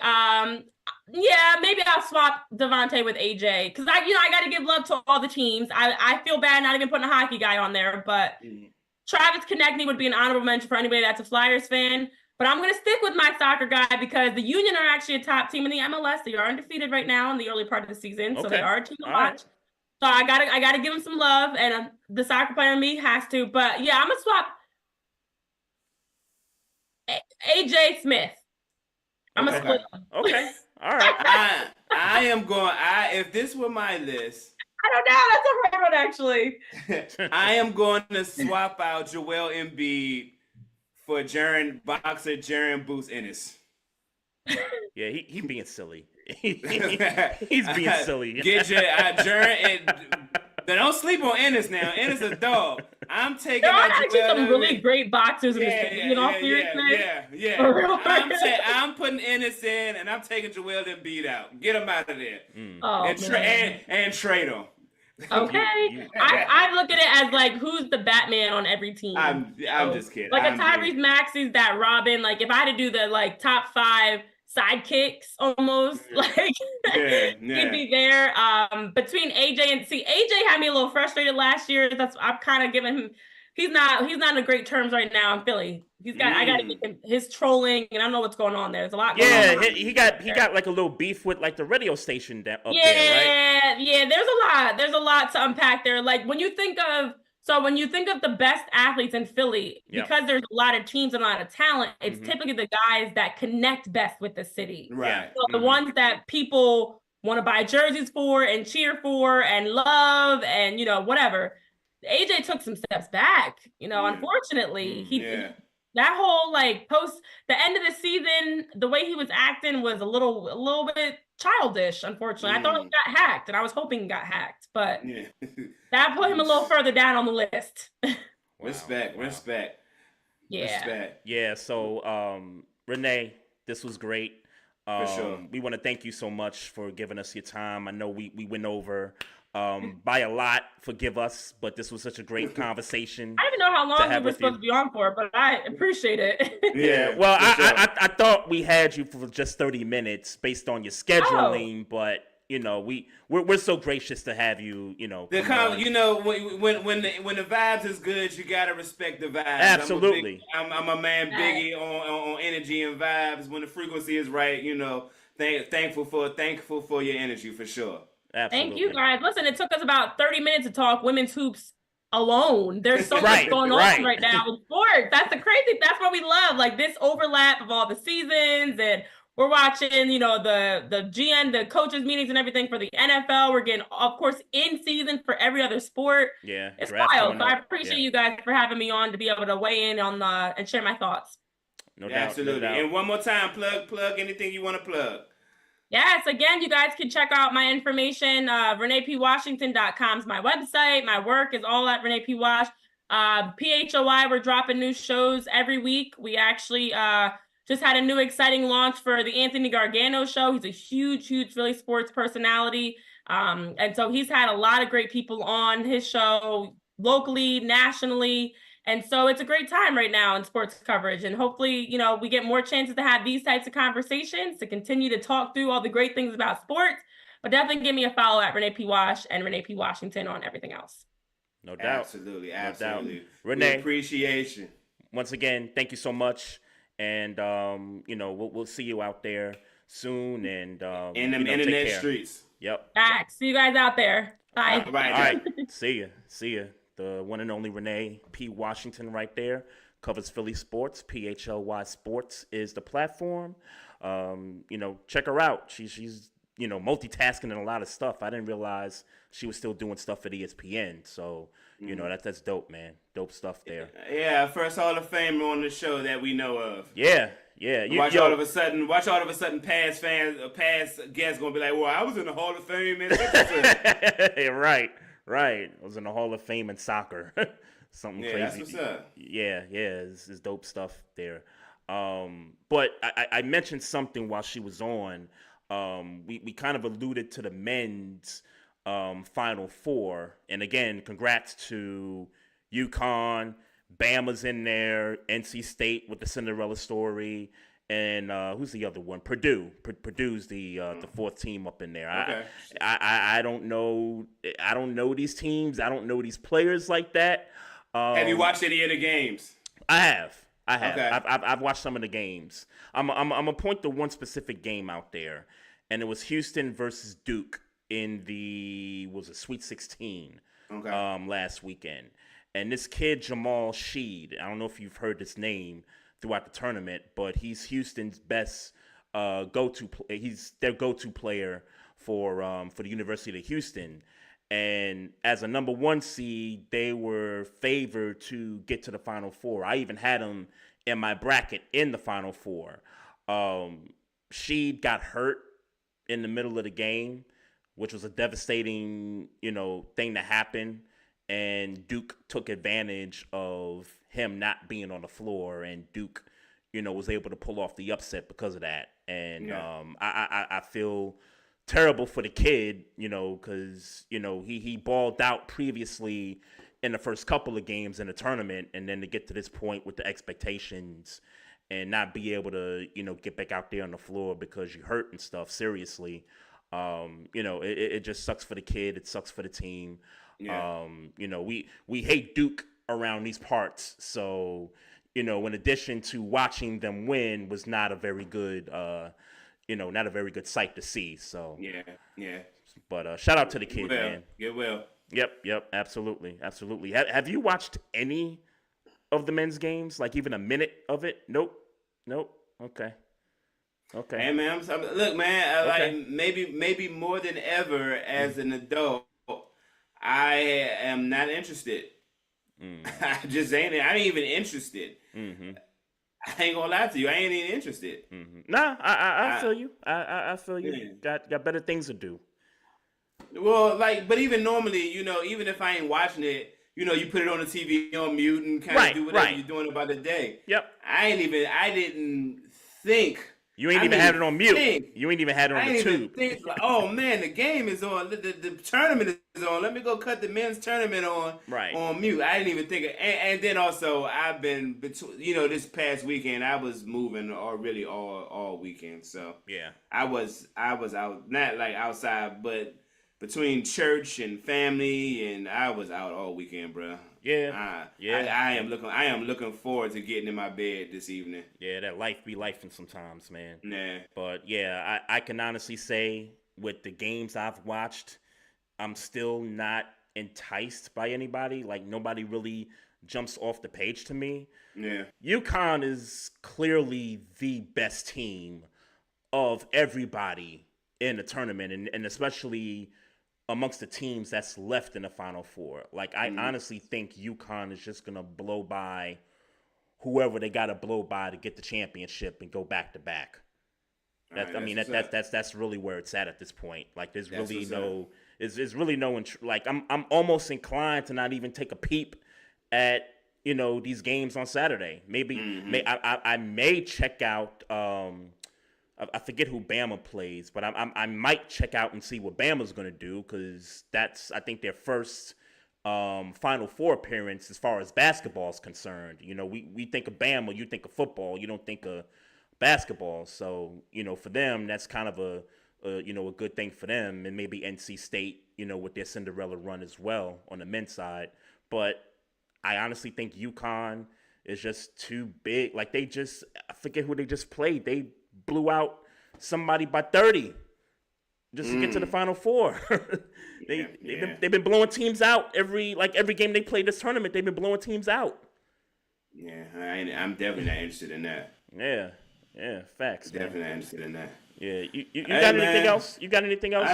Yeah, maybe I'll swap Vontae with AJ, because I got to give love to all the teams. I feel bad not even putting a hockey guy on there, but Travis Konechny would be an honorable mention for anybody that's a Flyers fan. But I'm going to stick with my soccer guy, because the Union are actually a top team in the MLS. They are undefeated right now in the early part of the season, so they are a team to watch. So I gotta give them some love, and the soccer player in me has to. But yeah, I'm gonna swap AJ Smith. I'm a split. Okay. All right. I am going. If this were my list, I don't know. That's a hard one, actually. I am going to swap out Joel Embiid for Jaren Boots Ennis. Yeah, he being silly. He's being silly. Get your Jaren. Don't sleep on Ennis now. Ennis a dog. I'm taking. There are actually some really great boxers in the city. I'm putting Ennis in, and I'm taking Joel Embiid out. Get him out of there. Oh, and trade him. Okay. I look at it as like who's the Batman on every team. I'm So, just kidding. like a I'm Tyrese being, Maxey's that Robin. Like if I had to do the like top 5 sidekicks almost, like yeah, he'd be there. Between AJ and AJ had me a little frustrated last year. That's I'm kind of giving him. He's not in great terms right now in Philly. I got to get him his trolling, and I don't know what's going on there. There's a lot going on. Yeah, he got like a little beef with like the radio station up there, right? Yeah. There's a lot to unpack there. Like when you think of the best athletes in Philly, because there's a lot of teams and a lot of talent, it's typically the guys that connect best with the city. right. So the ones that people want to buy jerseys for and cheer for and love and whatever. AJ took some steps back. Unfortunately, that whole like post the end of the season, the way he was acting was a little bit childish, unfortunately. I thought he got hacked, and I was hoping he got hacked, but that put him a little further down on the list. Respect. Yeah, so Renee, this was great. For sure. We want to thank you so much for giving us your time. I know we went over by a lot. Forgive us, but this was such a great conversation. I don't even know how long we were supposed to be on for, but I appreciate it. Yeah, well, I thought we had you for just 30 minutes based on your scheduling, but we're so gracious to have you. When the vibes is good, you gotta respect the vibes. Absolutely. I'm a man biggie on energy and vibes. When the frequency is right, thankful for your energy for sure. Absolutely. Thank you guys. Listen, it took us about 30 minutes to talk women's hoops alone. There's so much going on right now in sports. That's what we love. Like this overlap of all the seasons, and we're watching, the GN, the coaches meetings and everything for the NFL. We're getting, of course, in season for every other sport. Yeah. It's wild. So I appreciate you guys for having me on to be able to weigh in on and share my thoughts. No doubt. Absolutely. No doubt. And one more time, plug anything you want to plug. Yes, again, you guys can check out my information. ReneePWashington.com is my website. My work is all at Renee P. Wash. PHOI, we're dropping new shows every week. We actually just had a new exciting launch for the Anthony Gargano show. He's a huge Philly sports personality. And so he's had a lot of great people on his show locally, nationally. And so it's a great time right now in sports coverage. And hopefully, we get more chances to have these types of conversations to continue to talk through all the great things about sports. But definitely give me a follow at Renee P. Wash and Renee P. Washington on everything else. No doubt. Absolutely. No doubt. Renee, appreciation. Once again, thank you so much. And, we'll see you out there soon. And in the internet streets. Yep. All right. See you guys out there. Bye. All right. All right. See ya. The one and only Renee P. Washington right there covers Philly sports. PHLY Sports is the platform. Check her out. She's multitasking and a lot of stuff. I didn't realize she was still doing stuff at ESPN. So, that's dope, man. Dope stuff there. Yeah, first Hall of Famer on the show that we know of. Yeah. Watch all of a sudden past guests gonna be like, well, I was in the Hall of Fame. Right. I was in the Hall of Fame in soccer. Something crazy. That's what's up. Yeah, it's dope stuff there. But I mentioned something while she was on. We kind of alluded to the men's Final Four. And again, congrats to UConn. Bama's in there. NC State with the Cinderella story. And who's the other one? Purdue. Purdue's the fourth team up in there. Okay. I don't know. I don't know these teams. I don't know these players like that. Have you watched any of the games? I have. Okay. I've watched some of the games. I'm gonna point to one specific game out there, and it was Houston versus Duke in the Sweet 16 last weekend. And this kid Jamal Sheed, I don't know if you've heard this name throughout the tournament, but he's Houston's best he's their go-to player for the University of Houston. And as a number 1 seed, they were favored to get to the Final Four. I even had them in my bracket in the Final Four. Sheed got hurt in the middle of the game, which was a devastating, thing to happen. And Duke took advantage of him not being on the floor, and Duke, was able to pull off the upset because of that. And I feel terrible for the kid, because, he balled out previously in the first couple of games in the tournament, and then to get to this point with the expectations and not be able to, get back out there on the floor because you hurt and stuff, seriously. It just sucks for the kid. It sucks for the team. Yeah. We hate Duke around these parts. So, in addition to watching them win was not a very good, not a very good sight to see. So, yeah. But shout out to the kid, man. Get well. Yep, absolutely. Have you watched any of the men's games? Like even a minute of it? Nope. Okay. Hey man, look, man. Okay. Like maybe more than ever as an adult, I am not interested. I just ain't. I ain't even interested. I ain't gonna lie to you. I ain't even interested. Nah, I feel you. I feel you. Yeah. Got better things to do. Well, but even normally, even if I ain't watching it, you put it on the TV on mute and kind of do whatever you're doing about the day. Yep. I didn't think. You ain't even had it on mute. You ain't even had it on the tube. Think, oh man, the game is on. The tournament is on. Let me go cut the men's tournament on mute. I didn't even think. And then also, I've been this past weekend I was moving really all weekend. So yeah, I was out, not like outside, but between church and family, and I was out all weekend, bro. Yeah. I am looking forward to getting in my bed this evening. Yeah, that life be lifing sometimes, man. Nah. But yeah, I can honestly say with the games I've watched, I'm still not enticed by anybody. Like nobody really jumps off the page to me. Yeah. UConn is clearly the best team of everybody in the tournament, and especially amongst the teams that's left in the Final Four. Like, I honestly think UConn is just going to blow by whoever they got to blow by to get the championship and go back to back. That's really where it's at this point. Like, there's really no, like, I'm almost inclined to not even take a peep at, these games on Saturday. Maybe, I may check out, I forget who Bama plays, but I might check out and see what Bama's going to do, because that's, I think, their first Final Four appearance as far as basketball is concerned. We think of Bama, you think of football, you don't think of basketball. So, for them, that's kind of a good thing for them, and maybe NC State, with their Cinderella run as well on the men's side. But I honestly think UConn is just too big. Like, I forget who they just played. They blew out somebody by 30 just to get to the Final Four. They've been blowing teams out every game they play this tournament. They've been blowing teams out. Yeah, I'm definitely not interested in that. Yeah, facts. Definitely not interested in that. Yeah, you got anything else? You got anything else?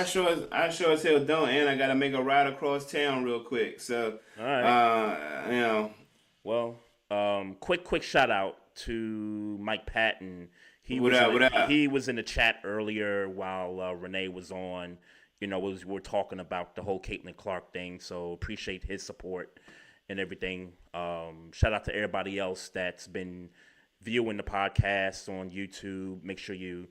I sure as hell don't, and I gotta make a ride across town real quick. So, all right. Well, quick shout out to Mike Patton. He was in the chat earlier while Renee was on. We're talking about the whole Caitlin Clark thing. So appreciate his support and everything. Shout out to everybody else that's been viewing the podcast on YouTube. Make sure you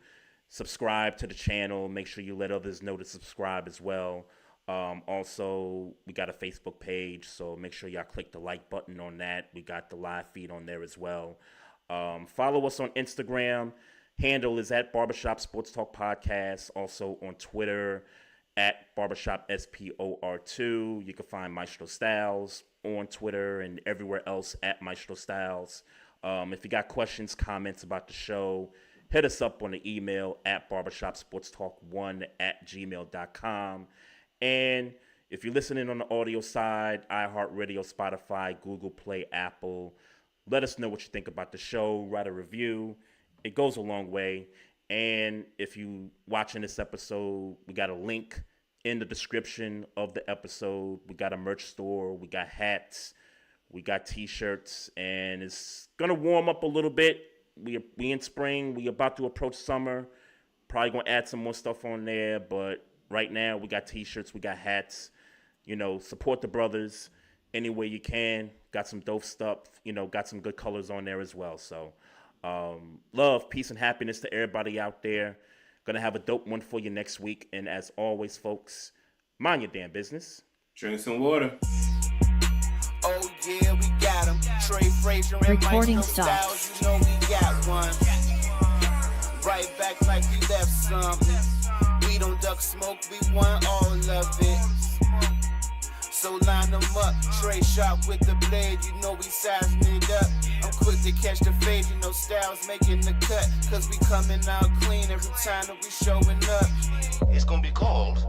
subscribe to the channel. Make sure you let others know to subscribe as well. Also, we got a Facebook page, so make sure y'all click the like button on that. We got the live feed on there as well. Follow us on Instagram. Handle is at Barbershop Sports Talk Podcast. Also on Twitter at Barbershop SPOR2. You can find Maestro Styles on Twitter and everywhere else at Maestro Styles. If you got questions, comments about the show, hit us up on the email at barbershopsportstalk1@gmail.com. And if you're listening on the audio side, iHeartRadio, Spotify, Google Play, Apple, let us know what you think about the show. Write a review. It goes a long way. And if you watching this episode, we got a link in the description of the episode. We got a merch store. We got hats. We got T-shirts. And it's going to warm up a little bit. We in spring. We about to approach summer. Probably going to add some more stuff on there. But right now, we got T-shirts. We got hats. Support the brothers any way you can. Got some dope stuff. Got some good colors on there as well. So, love, peace, and happiness to everybody out there. Gonna have a dope one for you next week. And as always, folks, mind your damn business. Drink some water. Oh yeah, we got him. Trey Frazier and Recording Maestro stopped. Styles, you know we got one. Right back like we left something. We don't duck smoke, we want all of it. So line them up, Trey sharp with the blade, you know we sizing it up. I'm quick to catch the fade, you know Styles making the cut. Cause we coming out clean every time that we showing up. It's gonna be called